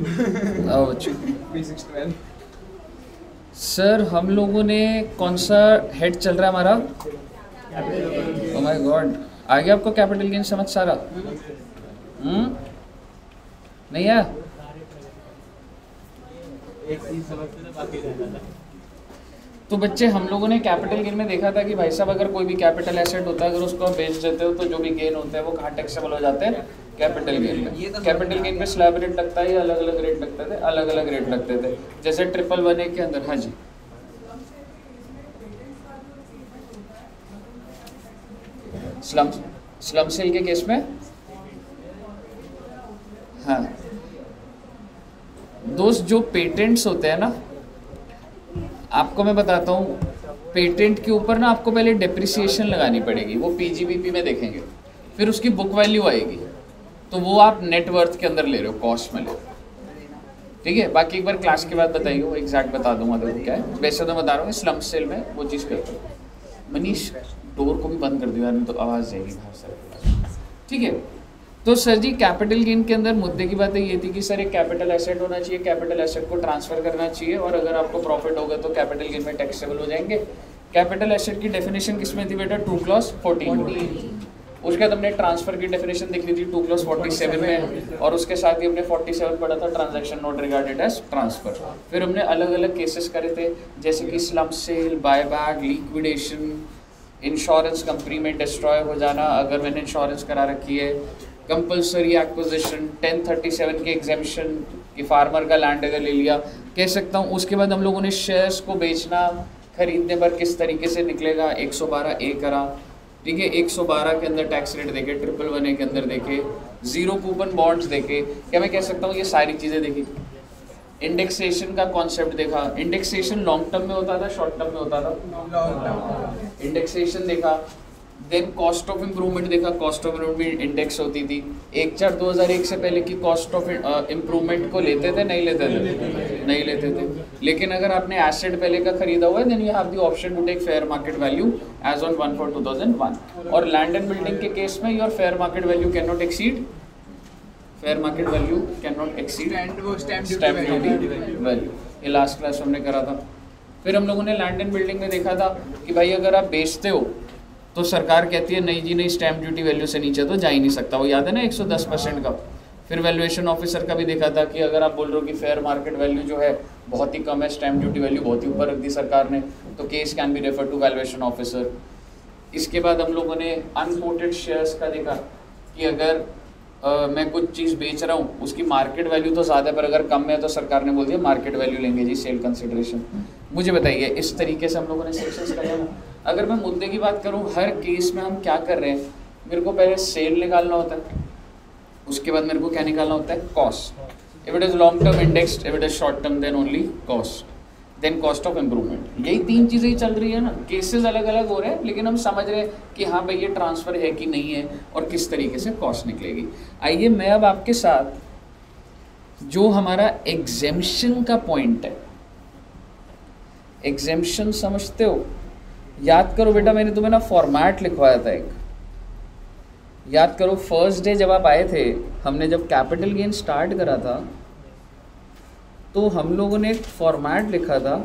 आओ बच्चों। सर हम लोगों ने कौन सा हेड चल रहा है हमारा? ओह माय गॉड, आ गया आपको कैपिटल गेन समझ सारा? नहीं है? तो बच्चे हम लोगों ने कैपिटल गेन में देखा था कि भाई साहब अगर कोई भी कैपिटल एसेट होता है, अगर उसको आप बेच देते हो तो जो भी गेन होते हैं वो कहाँ टैक्सेबल हो जाते हैं? कैपिटल गेन में। कैपिटल गेन में स्लैब रेट लगता है या अलग अलग रेट लगते थे? अलग अलग रेट लगते थे। जैसे 111A के अंदर, हाँ जी, स्लम सेल के केस में, हाँ दोस्त जो पेटेंट्स होते हैं ना, आपको मैं बताता हूँ, पेटेंट के ऊपर ना आपको पहले डेप्रिसिएशन लगानी पड़ेगी, वो पीजीबीपी में देखेंगे, फिर उसकी बुक वैल्यू आएगी, तो वो आप नेटवर्थ के अंदर ले रहे हो, कॉस्ट में ले रहे हो, ठीक है। बाकी एक बार क्लास के बाद बताइए, वो एग्जैक्ट बता दूंगा देखो क्या है। वैसे तो बता रहा हूँ स्लम सेल में वो चीज़ करते हो। मनीष डोर को भी बंद कर दिया नहीं तो आवाज़ जाएगी बाहर से, ठीक है। तो सर जी कैपिटल गेन के अंदर मुद्दे की बातें ये थी कि सर एक कैपिटल एसेट होना चाहिए, कैपिटल एसेट को ट्रांसफर करना चाहिए, और अगर आपको प्रॉफिट होगा तो कैपिटल गेन में टैक्सेबल हो जाएंगे। कैपिटल एसेट की डेफिनेशन किसमें थी बेटा? 2 क्लॉज 14। उसके बाद हमने ट्रांसफर की डेफिनेशन देख ली थी 2 क्लॉज 47 में, और उसके साथ ही हमने 47 पढ़ा था transaction not regarded as transfer. फिर हमने अलग अलग केसेस करे थे, जैसे कि slump sale, buyback, liquidation, insurance company में डिस्ट्रॉय हो जाना अगर मैंने इंश्योरेंस करा रखी है, कंपल्सरी एक्विजिशन, 1037 के एग्जेम्पशन कि फार्मर का लैंड अगर ले लिया, कह सकता हूँ। उसके बाद हम लोगों ने शेयर्स को बेचना खरीदने पर किस तरीके से निकलेगा, 112A करा, ठीक है। 112 के अंदर टैक्स रेट देखे, 111A के अंदर देखे, जीरो कूपन बॉन्ड्स देखे, क्या मैं कह सकता हूँ ये सारी चीज़ें देखी। इंडेक्सेशन का कॉन्सेप्ट देखा, इंडेक्सेशन लॉन्ग टर्म में होता था, शॉर्ट टर्म में होता था, इंडेक्सेशन देखा। देन कॉस्ट ऑफ इम्प्रूवमेंट देखा, कॉस्ट ऑफ इम्प्रूवमेंट इंडेक्स होती थी। 1/4/2001 से पहले की कॉस्ट ऑफ इम्प्रूवमेंट को लेते थे, नहीं लेते थे? नहीं लेते थे। लेकिन अगर आपने एसेट पहले का खरीदा हुआ है then you have the option to take fair market value as on 1/4/2001। और लैंड एंड बिल्डिंग के केस में your fair market value can not exceed, fair market value can not exceed stamp duty value. ये last class हमने करा था। फिर हम लोगों ने लैंड एंड बिल्डिंग में देखा था कि भाई अगर आप बेचते हो तो सरकार कहती है नहीं जी नहीं, स्टैम्प ड्यूटी वैल्यू से नीचे तो जा ही नहीं सकता, वो याद है ना 110% का। फिर वैल्यूएशन ऑफिसर का भी देखा था कि अगर आप बोल रहे हो कि फेयर मार्केट वैल्यू जो है बहुत ही कम है, स्टैम्प ड्यूटी वैल्यू बहुत ही ऊपर रख दी सरकार ने, तो case can be refer to valuation officer. इसके बाद हम लोगों ने अनकोटेड शेयर्स का देखा कि अगर मैं कुछ चीज़ बेच रहा हूँ उसकी मार्केट वैल्यू तो ज़्यादा है पर अगर कम है तो सरकार ने बोल दिया मार्केट वैल्यू लेंगे जी, सेल कंसिडरेशन। मुझे बताइए इस तरीके से हम लोगों ने सेक्शंस करे हैं। अगर मैं मुद्दे की बात करूँ, हर केस में हम क्या कर रहे हैं, मेरे को पहले सेल निकालना होता है, उसके बाद मेरे को क्या निकालना होता है? Cost. If it is long term indexed, if it is short term then only cost, then cost of improvement. यही 3 चीज़ें ही चल रही है ना। केसेस अलग अलग हो रहे हैं लेकिन हम समझ रहे हैं कि हाँ भाई ये ट्रांसफ़र है कि नहीं है और किस तरीके से कॉस्ट निकलेगी। आइए मैं अब आपके साथ जो हमारा एग्जेम्पशन का पॉइंट है, एग्जेम्पशन समझते हो? याद करो बेटा, मैंने तुम्हें ना फॉर्मेट लिखवाया था एक, याद करो फर्स्ट डे जब आप आए थे, हमने जब कैपिटल गेन स्टार्ट करा था तो हम लोगों ने एक फॉर्मेट लिखा था,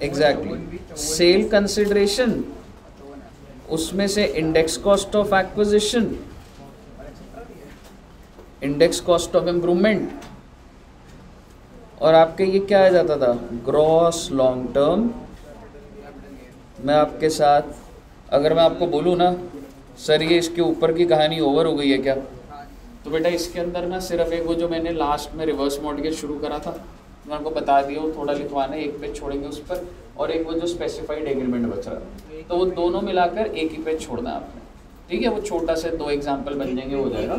एग्जैक्टली, सेल कंसिडरेशन, उसमें से index cost of acquisition, index cost of improvement, और आपके ये क्या आ जाता था? Gross long term. मैं आपके साथ अगर मैं आपको बोलूँ ना सर ये इसके ऊपर की कहानी ओवर हो गई है क्या, तो बेटा इसके अंदर ना सिर्फ एक वो जो मैंने लास्ट में रिवर्स मॉर्गेज शुरू करा था, मैं आपको बता दिया, वो थोड़ा लिखवाना है, एक पेज छोड़ेंगे उस पर, और एक वो जो स्पेसिफाइड एग्रीमेंट बच रहा था, तो वो दोनों मिलाकर एक ही पेज छोड़ना है आपने, ठीक है। वो छोटा से 2 एग्जाम्पल बन जाएंगे, हो जाएगा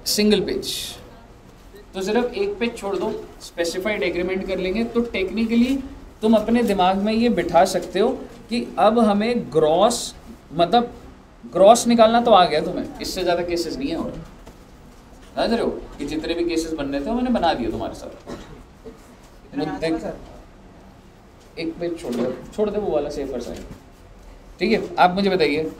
सिंगल पेज। तो सिर्फ एक पेज छोड़ दो, स्पेसिफाइड एग्रीमेंट कर लेंगे, तो टेक्निकली तुम अपने दिमाग में ये बिठा सकते हो कि अब हमें ग्रॉस, मतलब ग्रॉस निकालना तो आ गया तुम्हें, इससे ज़्यादा केसेस नहीं है। और समझ रहे हो कि जितने भी केसेस बन रहे थे मैंने बना दिए तुम्हारे साथ। मुद्दे एक पेज छोड़ दे वो वाला सेफर साइड, ठीक है। आप मुझे बताइए,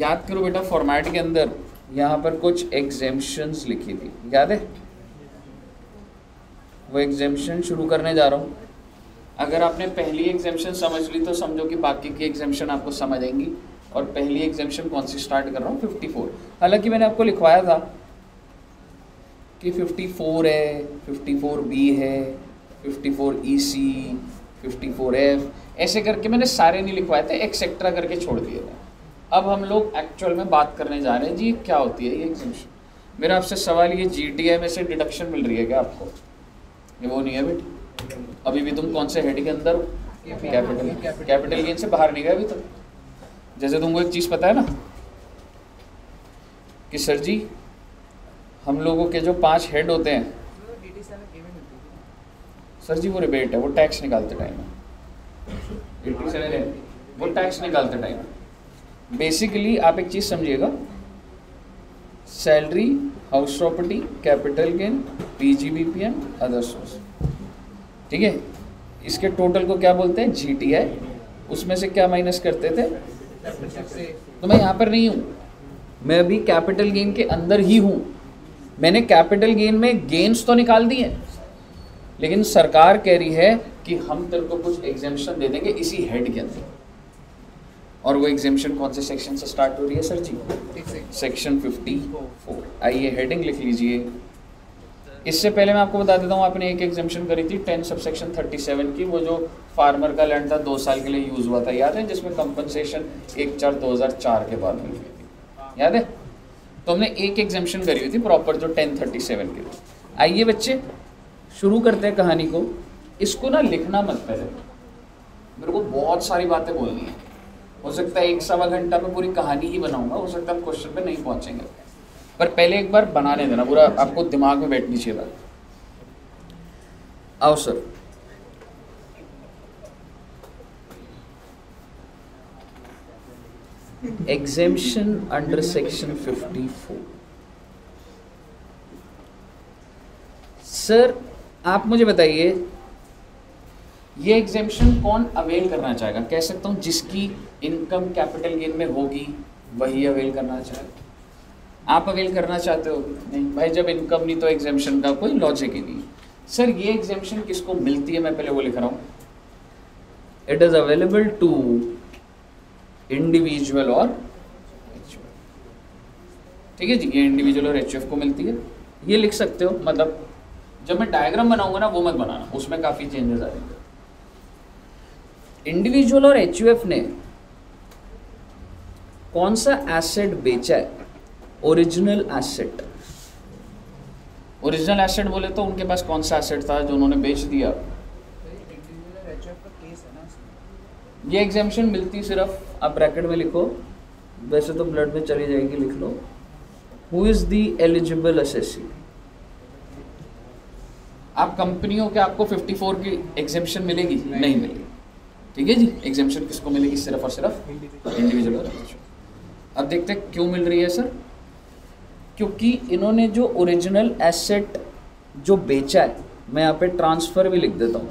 याद करो बेटा फॉर्मेट के अंदर यहाँ पर कुछ एग्जेम्पशंस लिखी थी, याद है? वो एग्जेम्पशन शुरू करने जा रहा हूँ। अगर आपने पहली एग्जेम्पशन समझ ली तो समझो कि बाकी की एग्जेम्पशन आपको समझ आएंगी। और पहली एग्जेम्पशन कौन सी स्टार्ट कर रहा हूँ? 54। हालांकि मैंने आपको लिखवाया था कि 54 है, 54B है, 54EC, 54F, ऐसे करके मैंने सारे नहीं लिखवाए थे, एक्सेट्रा करके छोड़ दिए थे। अब हम लोग एक्चुअल में बात करने जा रहे हैं जी क्या होती है ये एग्जेम्पशन। मेरा आपसे सवाल, ये GTI में से डिडक्शन मिल रही है क्या आपको? ये वो नहीं है बेटी, अभी भी तुम कौन से हेड के अंदर हो? कैपिटल गेन से बाहर नहीं गए अभी तक। जैसे तुमको एक चीज़ पता है ना कि सर जी हम लोगों के जो 5 हेड होते हैं, सर जी वो रिबेट है, वो टैक्स निकालते टाइम है। 87 है वो टैक्स निकालते टाइम। बेसिकली आप एक चीज़ समझिएगा, salary, house property, capital gain, PGBP and other source, ठीक है। इसके टोटल को क्या बोलते हैं? GTI। उसमें से क्या माइनस करते थे? तो मैं यहाँ पर नहीं हूँ, मैं अभी कैपिटल गेन के अंदर ही हूँ। मैंने कैपिटल गेन में गेन्स तो निकाल दिए, लेकिन सरकार कह रही है कि हम तेरे को कुछ एग्जेम्पशन दे देंगे इसी हेड के अंदर। और वो एग्जेम्पशन कौन से सेक्शन से स्टार्ट हो रही है सर जी? सेक्शन 54। आइए हेडिंग लिख लीजिए। इससे पहले मैं आपको बता देता हूँ, आपने एक एग्जेम्पशन करी थी 10 सबसेक्शन 37 की, वो जो फार्मर का लैंड था 2 साल के लिए यूज हुआ था, याद है? जिसमें कंपनसेशन 1/4/2004 के बाद मिली थी, याद है? तो हमने एक एग्जेम्पशन करी हुई थी प्रॉपर, जो 1037 की थी। आइए बच्चे शुरू करते हैं कहानी को। इसको ना लिखना मत पहले, मेरे को बहुत सारी बातें बोलनी है। हो सकता है 1-1.25 घंटा में पूरी कहानी ही बनाऊंगा, हो सकता है हम क्वेश्चन पे नहीं पहुंचेंगे, पर पहले एक बार बनाने देना, पूरा आपको दिमाग में बैठनी चाहिए बात। आओ sir, exemption under section 54। Sir आप मुझे बताइए, ये एग्जेम्पशन कौन अवेल करना चाहेगा? कह सकता हूँ जिसकी इनकम कैपिटल गेन में होगी वही अवेल करना चाहेगा। आप अवेल करना चाहते हो? नहीं भाई, जब इनकम नहीं तो एग्जेम्पशन का कोई लॉजिक ही नहीं। सर ये एग्जेम्पशन किसको मिलती है? मैं पहले वो लिख रहा हूँ, it is available to individual और HUF, ठीक है जी। ये इंडिविजुअल और HUF को मिलती है, ये लिख सकते हो। मतलब जब मैं डायग्राम बनाऊंगा ना, वो मत बनाना, उसमें काफ़ी चेंजेस आ जाएंगे। इंडिविजुअल और HUF ने कौन सा एसेट बेचा है? Original asset. ओरिजिनल एसेट बोले तो उनके पास कौन सा एसेट था जो उन्होंने बेच दिया? ये एग्जेम्पशन मिलती सिर्फ, आप ब्रैकेट में लिखो, वैसे तो ब्लड में चली जाएगी, लिख लो, who is the eligible assessee. आप कंपनियों के आपको 54 की एग्जेम्पशन मिलेगी? नहीं मिलेगी, ठीक है जी। एग्जेम्पशन किसको मिलेगी? सिर्फ और सिर्फ इंडिविजुअल और HUF। अब देखते हैं क्यों मिल रही है सर। क्योंकि इन्होंने जो ओरिजिनल एसेट जो बेचा है, मैं यहाँ पे ट्रांसफ़र भी लिख देता हूँ,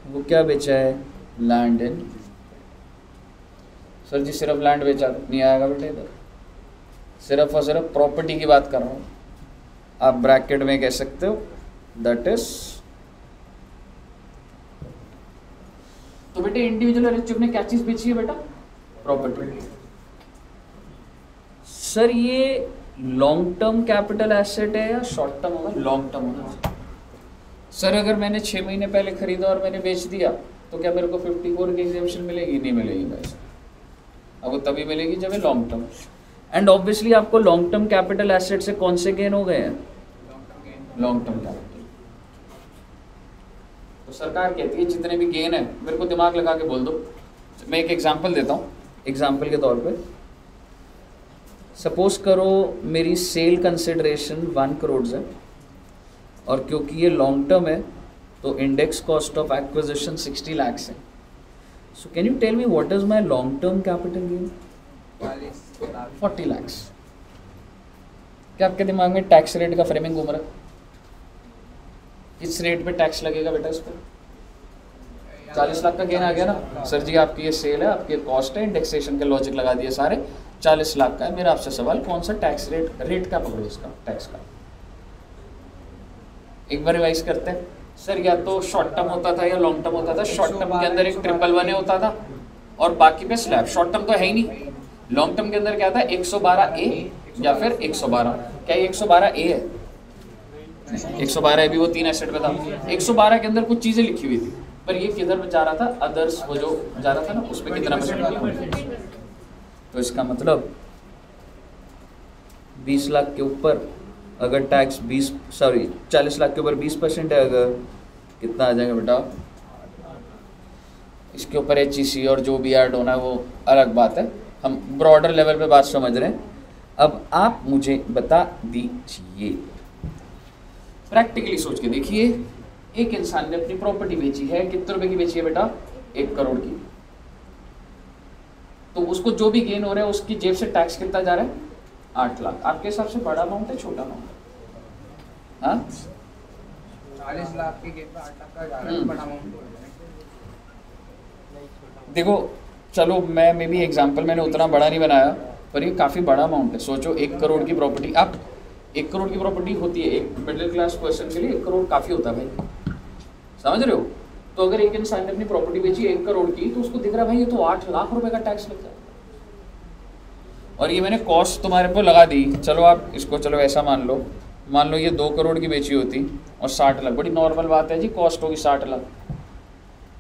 वो क्या बेचा है? Land in. सर जी सिर्फ लैंड बेचा नहीं आएगा बेटा, इधर सिर्फ और सिर्फ प्रॉपर्टी की बात कर रहा हूँ। आप ब्रैकेट में कह सकते हो दैट इज। तो बेटे इंडिविजुअल और HUF ने क्या चीज बेची है बेटा? प्रॉपर्टी। सर ये लॉन्ग टर्म कैपिटल एसेट है या शॉर्ट टर्म होगा? लॉन्ग टर्म होगा। सर अगर मैंने 6 महीने पहले खरीदा और मैंने बेच दिया तो क्या मेरे को 54 की एग्जेम्पशन मिलेगी? नहीं मिलेगी भाई, अब वो तभी मिलेगी जब है लॉन्ग टर्म। एंड ऑब्वियसली आपको लॉन्ग टर्म कैपिटल एसेट से कौन से गेन हो गए हैं? Long term capital. तो सरकार कहती है जितने भी गेन है मेरे को दिमाग लगा के बोल दो। मैं एक एग्जांपल देता हूँ, एग्जांपल के तौर पे सपोज करो मेरी सेल कंसिडरेशन 1 करोड़ है, और क्योंकि ये लॉन्ग टर्म है तो index cost of acquisition 60 lakh है। So can you tell me what is my long term capital gain? 40 lakh. क्या आपके दिमाग में टैक्स रेट का फ्रेमिंग घूम रहा है? किस रेट पे टैक्स लगेगा बेटा इस पर? 40 लाख का गेन आ गया ना सर जी, आपकी ये सेल है, आपकी कॉस्ट है, इंडेक्सेशन के लॉजिक लगा दिए सारे, 40 लाख का है। मेरा आपसे सवाल, कौन सा टैक्स रेट क्या पकड़ो इसका टैक्स का? एक बार रिवाइज करते हैं सर, या तो शॉर्ट टर्म होता था या लॉन्ग टर्म होता था। शॉर्ट टर्म के अंदर एक 111 होता था और बाकी पे स्लैब। शॉर्ट टर्म तो है ही नहीं। लॉन्ग टर्म के अंदर क्या था, 112A या फिर 112। क्या ये 112A है? 112 भी वो 3 एसेट में था। 112 के अंदर कुछ चीजें लिखी हुई थी, पर ये किधर जा रहा था, अदर्स, वो जो जा रहा था ना उसमें कितना परसेंट। तो इसका मतलब 20 लाख के ऊपर अगर टैक्स 40 लाख के ऊपर 20% है, अगर कितना आ जाएगा बेटा? इसके ऊपर HEC और जो भी ऐड होना है वो अलग बात है, हम ब्रॉडर लेवल पे बात समझ रहे हैं। अब आप मुझे बता दीजिए, प्रैक्टिकली सोच के देखिए, एक इंसान ने अपनी प्रॉपर्टी बेची है, कितने रुपए की बेची है बेटा? 1 करोड़ की। तो उसको जो भी गेन हो रहा है उसकी जेब से टैक्स कितना जा रहा है? 8 लाख। आपके हिसाब से बड़ा अमाउंट है, छोटा अमाउंट? हाँ, 40 लाख के गेन पे 8 लाख का जा रहा है, बड़ा अमाउंट। देखो चलो, मैं मे बी एग्जाम्पल मैंने उतना बड़ा नहीं बनाया, पर ये काफ़ी बड़ा अमाउंट है। सोचो 1 करोड़ की प्रॉपर्टी, आप 1 करोड़ की प्रॉपर्टी होती है एक मिडिल क्लास पर्सन के लिए 1 करोड़ काफ़ी होता है भाई, समझ रहे हो? तो अगर एक इंसान ने अपनी प्रॉपर्टी बेची 1 करोड़ की, तो उसको दिख रहा है भाई ये तो 8 लाख रुपए का टैक्स लग जाए। और ये मैंने कॉस्ट तुम्हारे पे लगा दी, चलो आप इसको चलो ऐसा मान लो ये 2 करोड़ की बेची होती और 60 लाख, बड़ी नॉर्मल बात है जी, कॉस्ट होगी 60 लाख।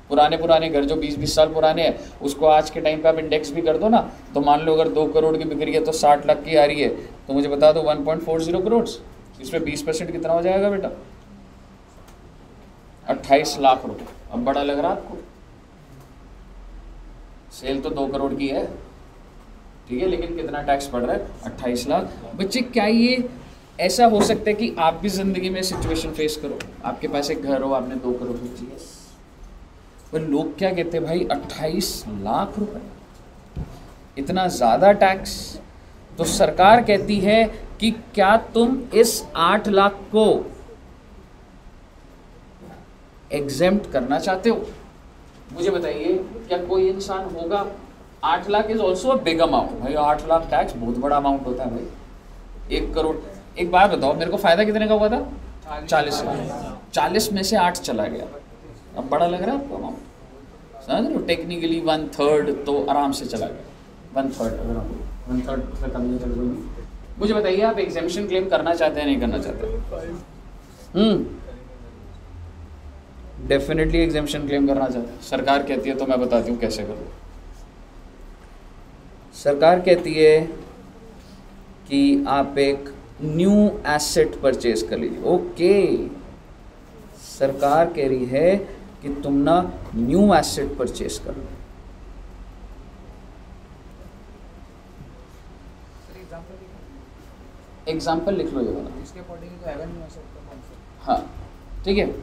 पुराने घर जो 20-20 साल पुराने हैं उसको आज के टाइम पे आप इंडेक्स भी कर दो ना, तो मान लो अगर 2 करोड़ की बिक रही है तो 60 लाख की आ रही है, तो मुझे बता दो 1.40 करोड़, इसमें 20% कितना हो जाएगा बेटा? 28 लाख रुपए। अब बड़ा लग रहा है आपको? सेल तो 2 करोड़ की है, ठीक है, लेकिन कितना टैक्स पड़ रहा है? 28 लाख। बच्चे क्या ये ऐसा हो सकता है कि आप भी जिंदगी में सिचुएशन फेस करो, आपके पास एक घर हो, आपने 2 करोड़ बेची है, पर लोग क्या कहते हैं भाई 28 लाख रुपए, इतना ज़्यादा टैक्स। तो सरकार कहती है कि क्या तुम इस 8 लाख को एग्जेम्प्ट करना चाहते हो? मुझे बताइए, क्या कोई इंसान होगा? 8 lakh is also a big amount भाई, 8 लाख टैक्स बहुत बड़ा अमाउंट होता है भाई। 1 करोड़, एक बात बताओ मेरे को, फायदा कितने का हुआ था? 40 लाख। 40 में से 8 चला गया, अब बड़ा लग रहा है आपको अमाउंट? समझ रहे हो? टेक्निकली 1/3 तो आराम से चला गया, 1/3 अगर आप 1/3 से कम नहीं चल गई। मुझे बताइए, आप एग्जेम्पशन क्लेम करना चाहते हैं नहीं करना चाहते? डेफिनेटली एग्जेम्पशन क्लेम करना चाहते हैं। सरकार कहती है तो मैं बताती हूँ कैसे करूँ। सरकार कहती है कि आप एक न्यू एसेट परचेज कर लीजिए। ओके, सरकार कह रही है कि तुम ना न्यू एसेट परचेज करो। एग्जाम्पल लिख लो ये वाला, इसके अकॉर्डिंग तो हैगा नहीं हो सकता कॉन्सेप्ट। हाँ ठीक है।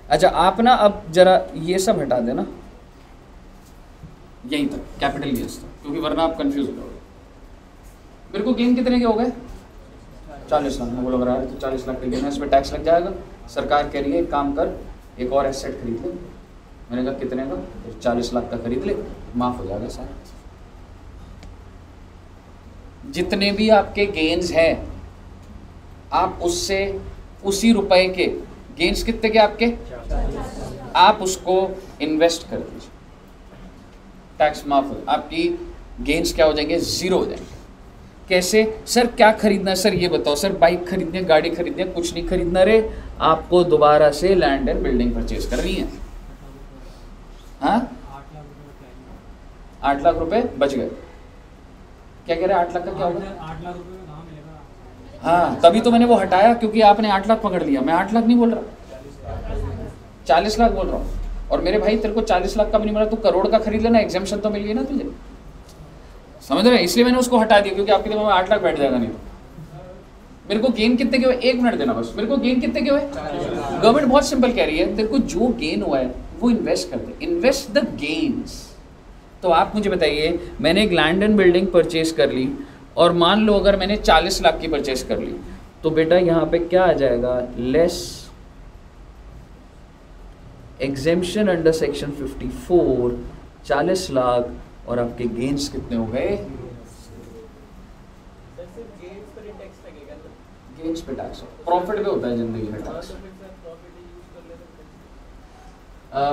अच्छा आप ना अब जरा ये सब हटा देना यहीं तक, कैपिटल गेन्स तक, क्योंकि वरना आप कंफ्यूज हो जाओगे। मेरे को गेन कितने के हो गए? 40 लाख। मैं बोला रहा है तो 40 लाख के गेन है, इस पर टैक्स लग जाएगा। सरकार कह रही है एक काम कर, एक और एसेट खरीद ले। मैंने कहा कितने का? 40 लाख का खरीद ले, माफ हो जाएगा सारा। जितने भी आपके गेन्स हैं आप उससे उसी रुपए के गेन्स कितने के आपके, आप उसको इन्वेस्ट कर दीजिए, टैक्स माफ हो, आपकी गेन्स क्या हो जाएंगे? जीरो हो जाएंगे। कैसे सर? क्या खरीदना है सर ये बताओ। सर बाइक खरीदनी है, गाड़ी खरीदनी है, कुछ नहीं खरीदना रे, आपको दोबारा से लैंड एंड बिल्डिंग परचेज करनी है। हाँ 8 लाख रुपए बच गए। क्या कह रहे हैं? 8 लाख का क्या होगा? 8 लाख रुपए में कहाँ मिलेगा? हाँ तभी तो मैंने वो हटाया, क्योंकि आपने 8 लाख पकड़ लिया। मैं 8 लाख नहीं बोल रहा, 40 लाख बोल रहा हूँ। और मेरे भाई तेरे को 40 लाख का भी नहीं मिला, तू करोड़ का खरीद लेना, एग्जेम्पशन तो मिल गई ना तुझे, समझ रहे हैं? इसलिए मैंने उसको हटा दिया, क्योंकि आपके दिमाग में 8 लाख बैठ जाएगा नहीं तो। मेरे को गेन कितने के हुए? 1 मिनट देना बस। मेरे को गेन कितने के हुए? गवर्नमेंट बहुत सिंपल कह रही है, तेरे को जो गेन हुआ है वो इन्वेस्ट कर दे, इन्वेस्ट द गेन्स। तो आप मुझे बताइए, मैंने एक लैंड एंड बिल्डिंग परचेज कर ली, और मान लो अगर मैंने 40 लाख की परचेज कर ली, तो बेटा यहाँ पे क्या आ जाएगा? Less exemption under section 54 40 lakh, और आपके गेन्स कितने हो गए? गेन्स पे टैक्स, प्रॉफिट पे होता है जिंदगी में टैक्स।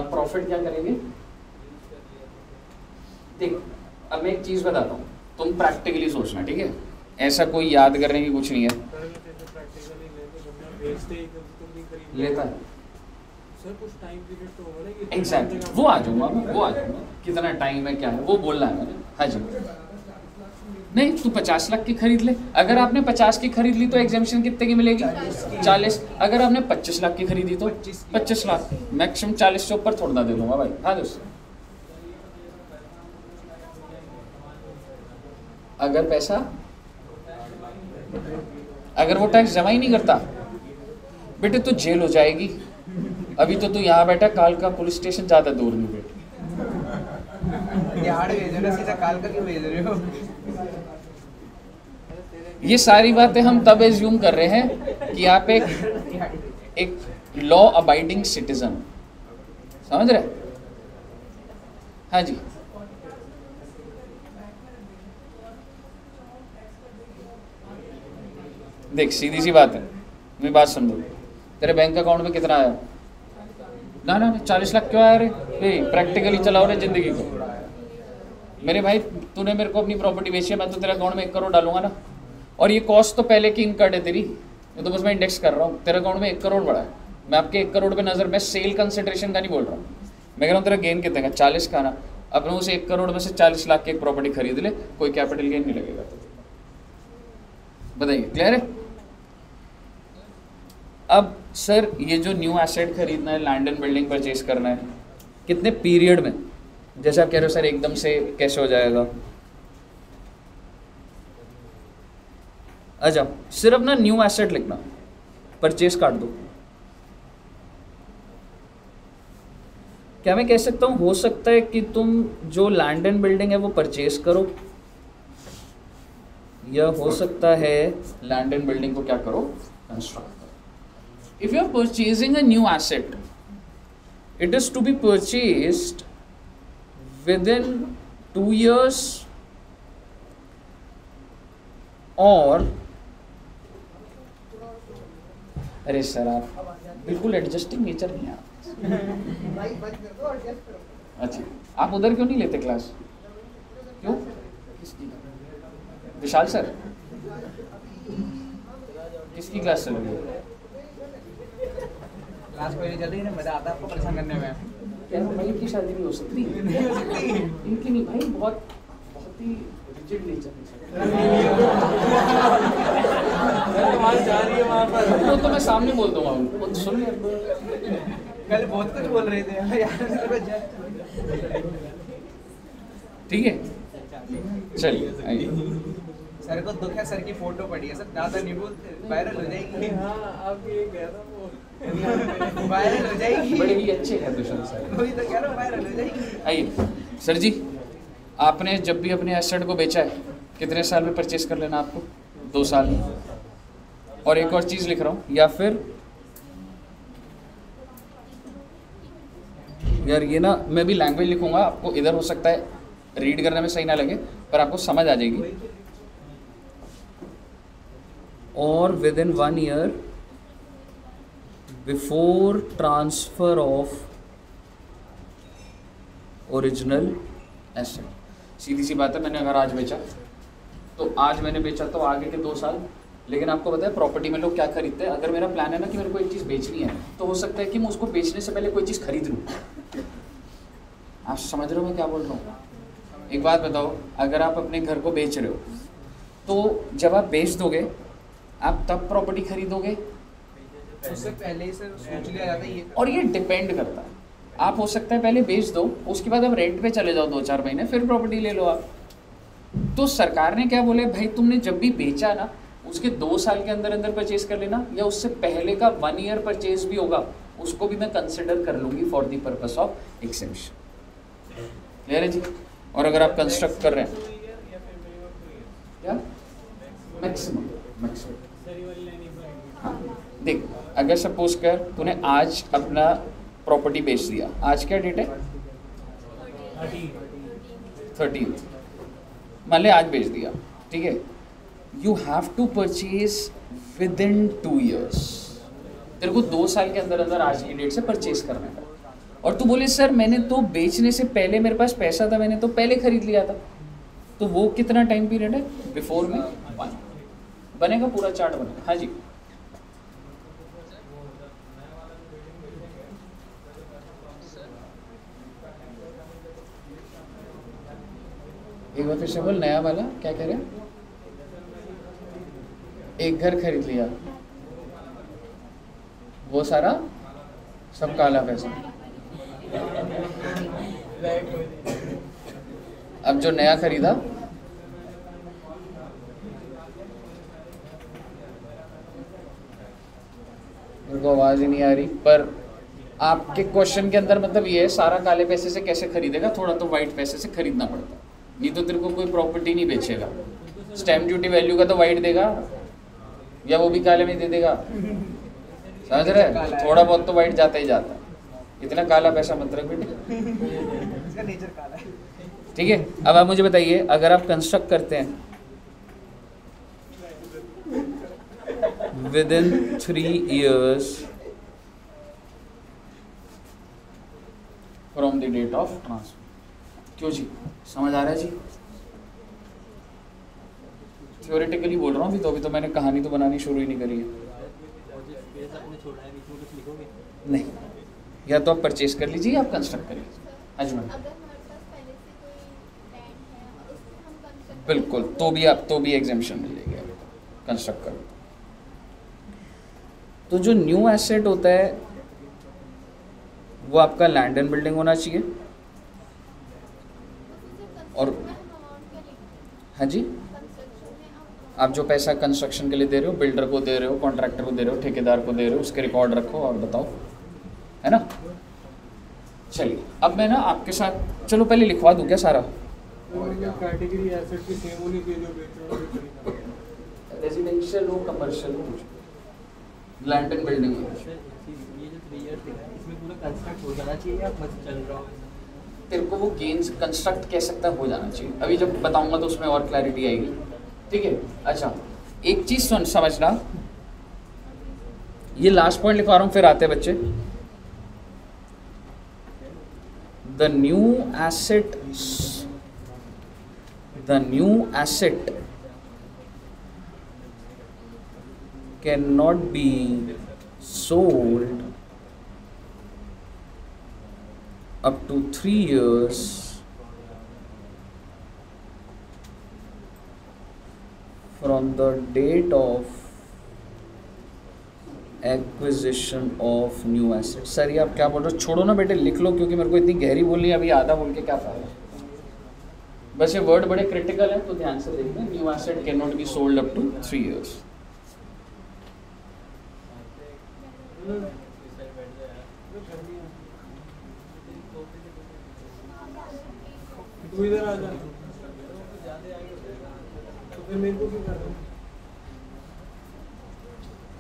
प्रॉफिट क्या करेंगे? देख, अब मैं एक चीज बताता हूँ, तुम प्रैक्टिकली सोचना, ठीक है? ऐसा कोई याद करने की कुछ नहीं है। लेता है एग्जैक्टली, वो आ जाऊंगा मैं, वो आ जाऊंगा। कितना टाइम है, क्या है, वो बोलना है मैंने। हाँ जी, नहीं तू 50 लाख की खरीद ले। अगर आपने 50 की खरीद ली तो एग्जेम्पशन कितने की मिलेगी? 40। अगर आपने 25 लाख की खरीदी तो 25 लाख, मैक्सिमम 40 से ऊपर थोड़ा दे दूंगा भाई। हाँ दोस्त, अगर पैसा, अगर वो टैक्स जमा ही नहीं करता बेटे तो जेल हो जाएगी। अभी तो तू यहाँ बैठा, काल का पुलिस स्टेशन ज्यादा दूर नहीं बेटे। सीधा काल का क्यों भेज रहे हो? ये सारी बातें हम तब एज्यूम कर रहे हैं कि आप एक लॉ अबाइडिंग सिटीजन, समझ रहे? हाँ जी, देख सीधी सी बात है, मेरी बात समझो। तेरे बैंक अकाउंट में कितना आया? ना ना 40 लाख क्यों आया रे? प्रैक्टिकली चलाओ रे जिंदगी को। मेरे भाई तूने मेरे को अपनी प्रॉपर्टी बेची है, मैं तो तेरे अकाउंट में 1 करोड़ डालूंगा ना। और ये कॉस्ट तो पहले की इनकर्ड है तेरी, ये तो बस मैं इंडेक्स कर रहा हूँ। तेरे अकाउंट में 1 करोड़ बढ़ा है, मैं आपके 1 करोड़ पे नजर, मैं सेल कंसिडरेशन का नहीं बोल रहा हूँ, मैं कह रहा हूँ तेरा गेन कितने का? 40 का ना। अपने उसे 1 करोड़ में से 40 लाख की एक प्रॉपर्टी खरीद ले, कोई कैपिटल गेन नहीं लगेगा। तो बताइए, क्लियर है? अब सर ये जो न्यू एसेट खरीदना है, लैंड एंड बिल्डिंग परचेज करना है, कितने पीरियड में? जैसे आप कह रहे हो सर एकदम से कैसे हो जाएगा? अच्छा, सिर्फ ना न्यू एसेट लिखना, परचेज काट दो। क्या मैं कह सकता हूं, हो सकता है कि तुम जो लैंड एंड बिल्डिंग है वो परचेज करो, या हो सकता है लैंड एंड बिल्डिंग को क्या करो? कंस्ट्रक्ट करो। If you are purchasing a new asset, it is to be purchased within 2 years or, अरे सर आप बिल्कुल एडजस्टिंग नेचर नहीं है आप। अच्छा, आप उधर क्यों नहीं लेते क्लास? क्यों? किसकी? विशाल सर, किसकी क्लास चल रही है? क्लास पहले चल रही है ना, मजा आता है आपको परेशान करने में। क्या भाई की शादी नहीं हो सकती? इनकी नहीं भाई, बहुत ही रिजिड नेचर जा रही है वहाँ पर। वो तो मैं सामने बोल दूंगा उनको, सुन ले। कल बहुत कुछ बोल रहे थे यार। ठीक है, चलिए आइए। सर को दुख है, सर की फोटो पड़ी है, सर ज्यादा नहीं बोलते, वायरल हो जाएगी। हाँ, आप ये कह रहा हूँ वायरल हो जाएगी। बड़े ही अच्छे हैं दुष्यंत सर, वही तो कह रहा हूँ, वायरल हो जाएगी। आइए सर जी, आपने जब भी अपने एसेट को बेचा है कितने साल में परचेज कर लेना आपको? 2 साल में। और एक और चीज लिख रहा हूँ, या फिर यार ये ना मैं भी लैंग्वेज लिखूंगा, आपको इधर हो सकता है रीड करने में सही ना लगे पर आपको समझ आ जाएगी। और within 1 year before transfer of original asset. सीधी सी बात है, मैंने अगर आज बेचा तो आज मैंने बेचा तो आगे के 2 साल। लेकिन आपको पता है प्रॉपर्टी में लोग क्या खरीदते हैं? अगर मेरा प्लान है ना कि मेरे को एक चीज़ बेचनी है तो हो सकता है कि मैं उसको बेचने से पहले कोई चीज़ खरीद लूँ। आप समझ रहे हो मैं क्या बोल रहा हूँ? एक बात बताओ, अगर आप अपने घर को बेच रहे हो तो जब आप बेच दोगे आप तब प्रॉपर्टी खरीदोगे? उससे पहले ही सर सोच लिया जाता है ये। और ये डिपेंड करता है, आप हो सकता है पहले बेच दो, उसके बाद आप रेंट पे चले जाओ 2-4 महीने, फिर प्रॉपर्टी ले लो आप। तो सरकार ने क्या बोले, भाई तुमने जब भी बेचा ना उसके 2 साल के अंदर अंदर परचेज कर लेना, या उससे पहले का 1 ईयर परचेज भी होगा उसको भी मैं कंसिडर कर लूँगी for the purpose of exemption. Clear है जी? और अगर आप कंस्ट्रक्ट कर रहे हैं क्या मैक्सिमम हाँ, देख अगर सपोज कर तूने आज अपना प्रॉपर्टी बेच दिया, आज क्या डेट है? 13th, मान ले आज बेच दिया, ठीक है। You have to purchase within 2 years। तेरे को 2 साल के अंदर अंदर आज की डेट से परचेज करना है। और तू बोले सर मैंने तो बेचने से पहले मेरे पास पैसा था, मैंने तो पहले खरीद लिया था, तो वो कितना टाइम पीरियड है? बिफोर में 1 बनेगा, पूरा चार्ट बनेगा। हाँ जी, एक बार फिर से बोल, नया वाला क्या कह रहे हैं? एक घर खरीद लिया, वो सारा सब काला पैसा। अब जो नया खरीदा, मेरे को आवाज ही नहीं आ रही, पर आपके क्वेश्चन के अंदर मतलब ये है, सारा काले पैसे से कैसे खरीदेगा? थोड़ा तो वाइट पैसे से खरीदना पड़ता, नहीं तो तेरे को कोई प्रॉपर्टी नहीं बेचेगा। स्टैम्प ड्यूटी वैल्यू का तो वाइट देगा, या वो भी काले में दे देगा, समझ रहे? थोड़ा बहुत तो वाइट जाता ही जाता, इतना काला पैसा मत रख बेटे, इसका नेचर काला है। ठीक है। अब आप मुझे बताइए, अगर आप कंस्ट्रक्ट करते हैं within 3 years from the date of transfer, क्यों जी? समझ आ रहा है जी? थ्योरेटिकली बोल रहा हूँ अभी तो मैंने कहानी तो बनानी शुरू ही नहीं करी है। नहीं, या तो आप परचेज कर लीजिए या आप कंस्ट्रक्ट कर लीजिए। हाँ जी मैम, बिल्कुल, तो भी एग्जेम्पशन मिलेगी कंस्ट्रक्ट करो। तो जो न्यू एसेट होता है वो आपका लैंड एंड बिल्डिंग होना चाहिए, और हाँ जी, आप जो पैसा कंस्ट्रक्शन के लिए दे रहे हो, बिल्डर को दे रहे हो, कॉन्ट्रैक्टर को दे रहे हो, ठेकेदार को दे रहे हो, उसके रिकॉर्ड रखो और बताओ, है ना। चलिए अब मैं ना आपके साथ, चलो पहले लिखवा दूं क्या सारा? कैटेगरी एसेट की सेम होनी चाहिए जो बेच रहा है, रेजिडेंशियल हो, कमर्शियल हो, लैंड एंड बिल्डिंग हो। ये जो 3 years लिखा है, इसमें पूरा कंस्ट्रक्ट हो जाना चाहिए या बस चल रहा हो? तेरे को वो गेन्स कंस्ट्रक्ट कह सकता हो जाना चाहिए, अभी जब बताऊंगा तो उसमें और क्लैरिटी आएगी, ठीक है। अच्छा, एक चीज सुन समझना, ये लास्ट पॉइंट लिखवा रहा हूं, फिर आते बच्चे। The new asset can not be sold up to 3 years from the date of acquisition of new asset। Sir ये आप क्या बोल रहे हो? छोड़ो ना बेटे, लिख लो, क्योंकि मेरे को इतनी गहरी बोलनी है, अभी आधा बोल के क्या फायदा। बस ये वर्ड बड़े क्रिटिकल है, तो ध्यान से देखना। New asset can not be sold up to 3 years। तू इधर आ जा, तो फिर मेरे को क्यों कर रहा है?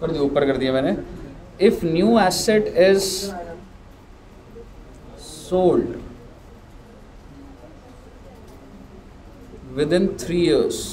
कर दिया, ऊपर कर दिया मैंने। If new asset is sold with in 3 years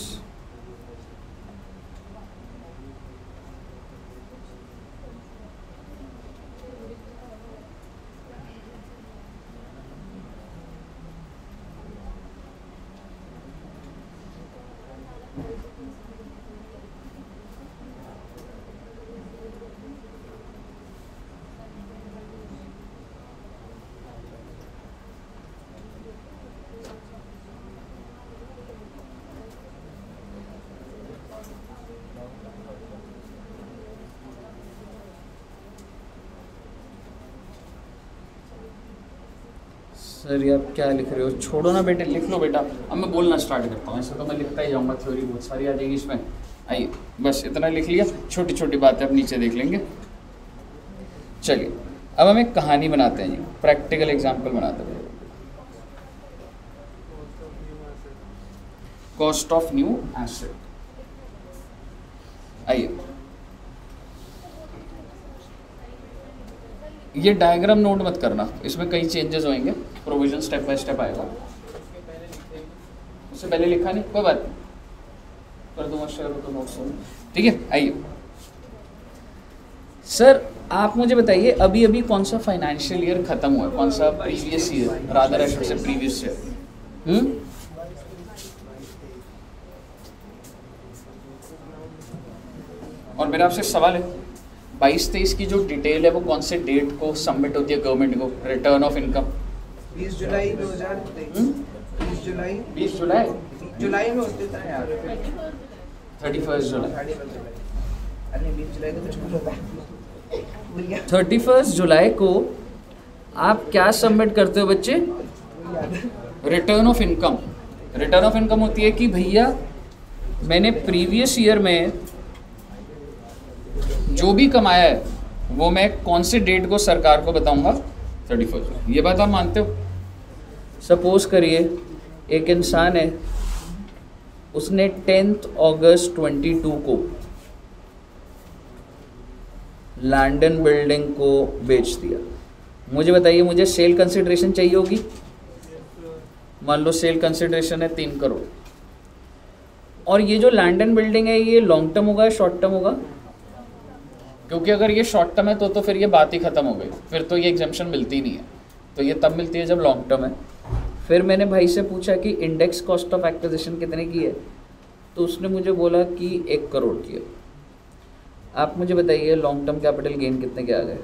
sir ये आप क्या लिख रहे हो? छोड़ो ना बेटे, लिख लो बेटा। अब मैं बोलना स्टार्ट करता हूँ, ऐसे तो मैं लिखता ही जाऊँगा, थ्योरी बहुत सारी आ जाएगी इसमें। आइए, बस इतना लिख लिया, छोटी छोटी बातें अब नीचे देख लेंगे। चलिए अब हम एक कहानी बनाते हैं जी, प्रैक्टिकल एग्जाम्पल बनाते हैं। Cost of new asset. आइए ये डायग्राम नोट मत करना, इसमें कई चेंजेस होंगे, प्रोविजन स्टेप बाय स्टेप आएगा। उससे पहले लिखा नहीं, कोई बात नहीं, कर दूंगा शेयर तो नोट्स हो, ठीक है। आइए सर, आप मुझे बताइए अभी अभी कौन सा फाइनेंशियल ईयर खत्म हुआ है, कौन सा previous year, rather I should say previous year. और मेरा आपसे सवाल है, 22-23 की जो डिटेल है वो कौन से डेट को सबमिट होती है गवर्नमेंट को, रिटर्न ऑफ इनकम? 20 जुलाई 2023। 20 जुलाई 20 जुलाई जुलाई में होते था यार, 31 जुलाई। अरे 20 जुलाई तो कुछ कुछ होता है। 31 जुलाई को आप क्या सबमिट करते हो बच्चे? Return of income. Return of income होती है कि भैया मैंने प्रीवियस ईयर में जो भी कमाया है वो मैं कौन से डेट को सरकार को बताऊंगा, 31। ये बात आप मानते हो? सपोज करिए एक इंसान है, उसने 10 अगस्त 22 को लैंडन बिल्डिंग को बेच दिया। मुझे बताइए, मुझे सेल कंसिडरेशन चाहिए होगी। मान लो सेल कंसिडरेशन है 3 करोड़, और ये जो लैंडन बिल्डिंग है ये लॉन्ग टर्म होगा, शॉर्ट टर्म होगा? क्योंकि अगर ये शॉर्ट टर्म है तो फिर ये बात ही खत्म हो गई, फिर तो ये एग्जेम्पशन मिलती नहीं है। तो ये तब मिलती है जब लॉन्ग टर्म है। फिर मैंने भाई से पूछा कि इंडेक्स कॉस्ट ऑफ एक्विजिशन कितने की है, तो उसने मुझे बोला कि 1 करोड़ की है। आप मुझे बताइए लॉन्ग टर्म कैपिटल गेन कितने के आ गए?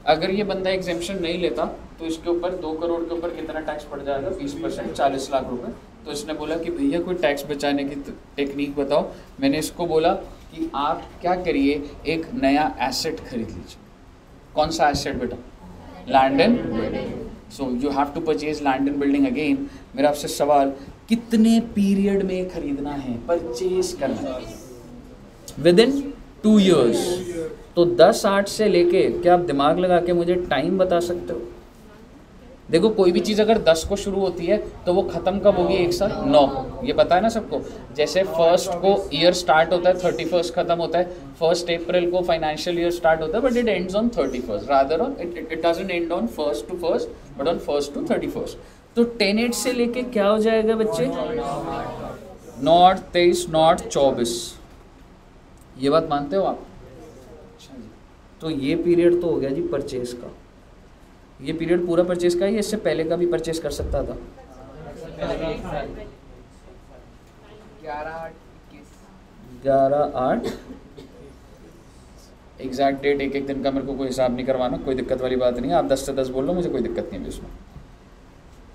अगर ये बंदा एग्जेम्पशन नहीं लेता तो इसके ऊपर 2 करोड़ के ऊपर कितना टैक्स पड़ जाएगा? 20%, 40 लाख रुपए। तो इसने बोला कि भैया कोई टैक्स बचाने की टेक्निक बताओ। मैंने इसको बोला कि आप क्या करिए, एक नया एसेट खरीद लीजिए। कौन सा एसेट बेटा? Land and building. So you have to purchase land and building again. मेरा आपसे सवाल, कितने पीरियड में खरीदना है, परचेज करना है? With in 2 years. तो 10-8 से लेके, क्या आप दिमाग लगा के मुझे टाइम बता सकते हो? देखो कोई भी चीज़ अगर 10 को शुरू होती है तो वो ख़त्म कब होगी? एक साथ 9। ये पता है ना सबको। जैसे 1st को ईयर स्टार्ट होता है, 31 ख़त्म होता है। 1 अप्रैल को फाइनेंशियल ईयर स्टार्ट होता है, but it ends on 31। Rather on it doesn't and on 1st to 1st, but on 1st to 31। तो 10-8 से लेके क्या हो जाएगा बच्चे? 9-23, 9-24। ये बात मानते हो आप? तो ये पीरियड तो हो गया जी परचेज का। ये पीरियड पूरा परचेज का है, इससे पहले का भी परचेज कर सकता था। 11/8 एग्जैक्ट डेट, एक दिन का मेरे को कोई हिसाब नहीं करवाना, कोई दिक्कत वाली बात नहीं है। आप 10 से 10 बोल लो, मुझे कोई दिक्कत नहीं है उसमें।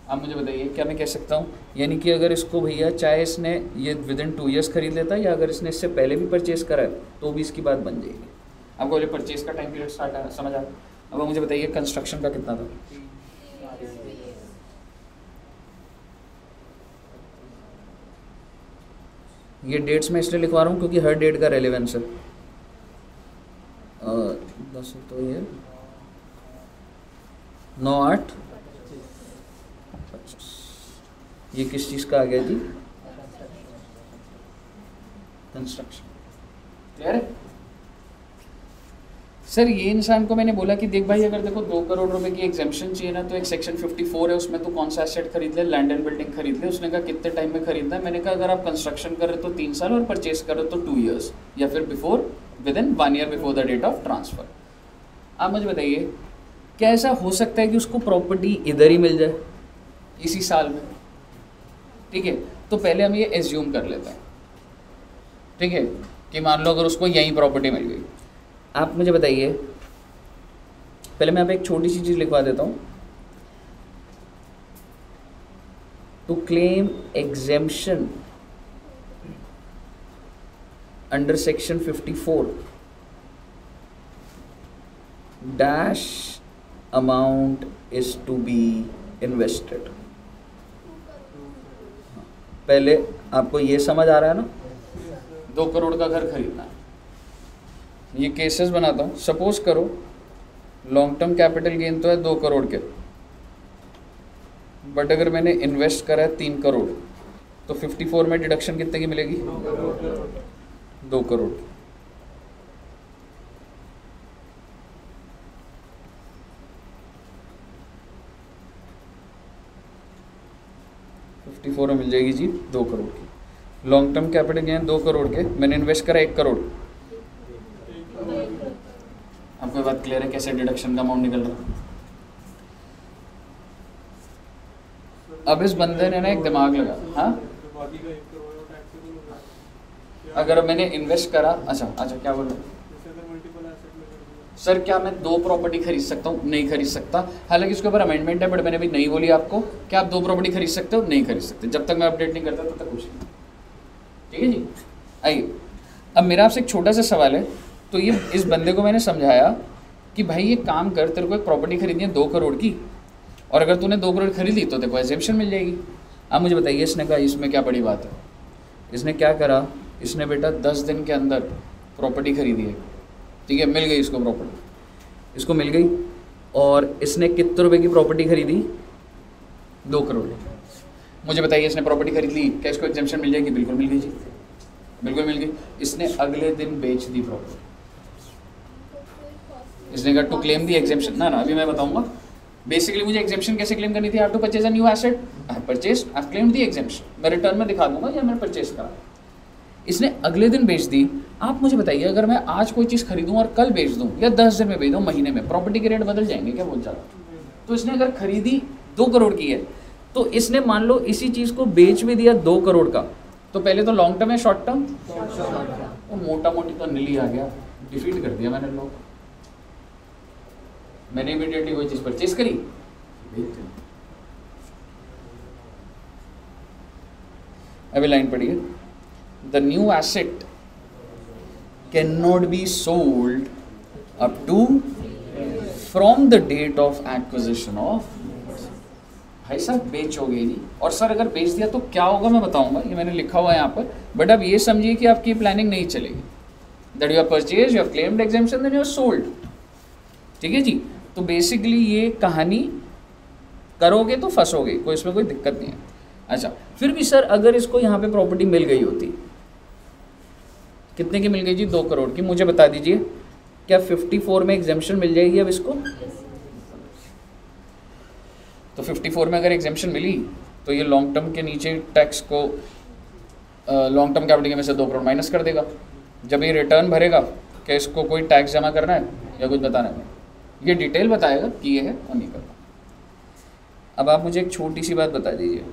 आप मुझे बताइए क्या मैं कह सकता हूँ? यानी कि अगर इसको भैया चाहे इसने ये विद इन 2 ईयर्स खरीद लेता, या अगर इसने इससे पहले भी परचेज करा है तो भी इसकी बात बन जाएगी। आपको बोले परचेज का टाइम पीरियड स्टार्ट है, समझ आ? अब मुझे बताइए कंस्ट्रक्शन का कितना था? ये डेट्स मैं इसलिए लिखवा रहा हूँ क्योंकि हर डेट का रेलेवेंस है। 10 तो ये 9-8 25। ये किस चीज़ का आ गया जी? कंस्ट्रक्शन। क्लियर है सर? ये इंसान को मैंने बोला कि देख भाई, अगर देखो 2 करोड़ रुपए की एग्जेम्पशन चाहिए ना, तो एक सेक्शन 54 है, उसमें तो कौन सा एसेट खरीद ले? लैंडन बिल्डिंग खरीद ले। उसने कहा कितने टाइम में खरीदना है? मैंने कहा अगर आप कंस्ट्रक्शन कर रहे तो 3 साल, और परचेज कर रहे तो 2 ईयर्स, या फिर before, within 1 year before the date of transfer. आप मुझे बताइए क्या ऐसा हो सकता है कि उसको प्रॉपर्टी इधर ही मिल जाए इसी साल में? ठीक है, तो पहले हम ये एज्यूम कर लेते हैं, ठीक है, कि मान लो अगर उसको यही प्रॉपर्टी मिल गई। आप मुझे बताइए, पहले मैं यहाँ पे एक छोटी सी चीज़ लिखवा देता हूँ। To claim exemption under section 54 dash amount is to be invested. पहले आपको ये समझ आ रहा है ना? 2 करोड़ का घर खरीदना है। ये केसेस बनाता हूँ। सपोज करो लॉन्ग टर्म कैपिटल गेन तो है 2 करोड़ के, बट अगर मैंने इन्वेस्ट करा है 3 करोड़, तो 54 में डिडक्शन कितने की मिलेगी? 2 करोड़। 54 में मिल जाएगी जी 2 करोड़ की। Long term capital gain 2 crore के, मैंने इन्वेस्ट करा 1 करोड़। आपको बात क्लियर है कैसे डिडक्शन का अमाउंट निकल रहा है? अब इस बंदे ने ना एक दिमाग लगा, हाँ बाकी का 1 करोड़ और टैक्स से तो अगर मैंने इन्वेस्ट करा, अच्छा क्या बोल रहे हैं जैसे तो मल्टीपल एसेट में कर दिया। सर? क्या मैं 2 प्रॉपर्टी खरीद सकता हूँ? नहीं खरीद सकता। हालांकि इसके ऊपर अमेंडमेंट है, बट मैंने अभी नहीं बोली आपको। क्या आप 2 प्रॉपर्टी खरीद सकते हो? नहीं खरीद सकते। जब तक मैं अपडेट नहीं करता तब तक कुछ नहीं। ठीक है जी, आइए अब मेरा आपसे एक छोटा सा सवाल है। तो ये इस बंदे को मैंने समझाया कि भाई ये काम कर, तेरे को एक प्रॉपर्टी खरीदनी है 2 करोड़ की, और अगर तूने 2 करोड़ खरीद ली तो तेरे को एग्जेम्पशन मिल जाएगी। अब मुझे बताइए इसने कहा इसमें क्या बड़ी बात है? इसने क्या करा, इसने बेटा 10 दिन के अंदर प्रॉपर्टी खरीदी है, ठीक है, मिल गई इसको प्रॉपर्टी, इसको मिल गई। और इसने कितने रुपए की प्रॉपर्टी खरीदी? 2 करोड़। मुझे बताइए इसने प्रॉपर्टी खरीद ली, क्या इसको एग्जेम्पशन मिल जाएगी? बिल्कुल मिल गई जी, बिल्कुल मिल गई। इसने अगले दिन बेच दी प्रॉपर्टी। इसने कहा टू क्लेम दी एग्जेम्पशन, ना अभी मैं बताऊंगा। बेसिकली मुझे एग्जेम्पशन कैसे क्लेम करनी थी? I have to purchase a new asset, I have purchased, I have claimed the exemption. मैं रिटर्न में दिखा दूंगा या मैंने परचेज करा। इसने अगले दिन बेच दी। आप मुझे बताइए अगर मैं आज कोई चीज़ खरीदूं और कल बेच दूं या 10 दिन में बेच दूं, महीने में, प्रॉपर्टी के रेट बदल जाएंगे क्या बहुत ज़्यादा? तो इसने अगर खरीदी 2 करोड़ की है, तो इसने मान लो इसी चीज़ को बेच भी दिया 2 करोड़ का, तो पहले तो लॉन्ग टर्म है शॉर्ट टर्म? तो मोटा मोटी तो नीली आ गया, डिफीट कर दिया मैंने लोग। मैंने इमीडिएटली कोई चीज़ परचेज करी, बेच दी। अभी लाइन पढ़िए, the new asset can not be sold up to from the date of acquisition of. भाई साहब बेचोगे नहीं, और सर अगर बेच दिया तो क्या होगा मैं बताऊंगा, ये मैंने लिखा हुआ है यहाँ पर। बट अब ये समझिए कि आपकी प्लानिंग नहीं चलेगी। That you have purchase, you have claimed exemption, then you have sold. ठीक है जी, तो बेसिकली ये कहानी करोगे तो फंसोगे, कोई इसमें कोई दिक्कत नहीं है। अच्छा, फिर भी सर अगर इसको यहाँ पे प्रॉपर्टी मिल गई होती, कितने की मिल गई जी? 2 करोड़ की। मुझे बता दीजिए क्या 54 में एग्जेम्पशन मिल जाएगी अब इसको? तो 54 में अगर एग्जेम्पशन मिली तो ये लॉन्ग टर्म के नीचे टैक्स को लॉन्ग टर्म कैपिटल में से 2 करोड़ माइनस कर देगा। जब ये रिटर्न भरेगा, क्या इसको कोई टैक्स जमा करना है या कुछ बताना है? ये डिटेल बताएगा कि ये है और नहीं करना। अब आप मुझे एक छोटी सी बात बता दीजिए,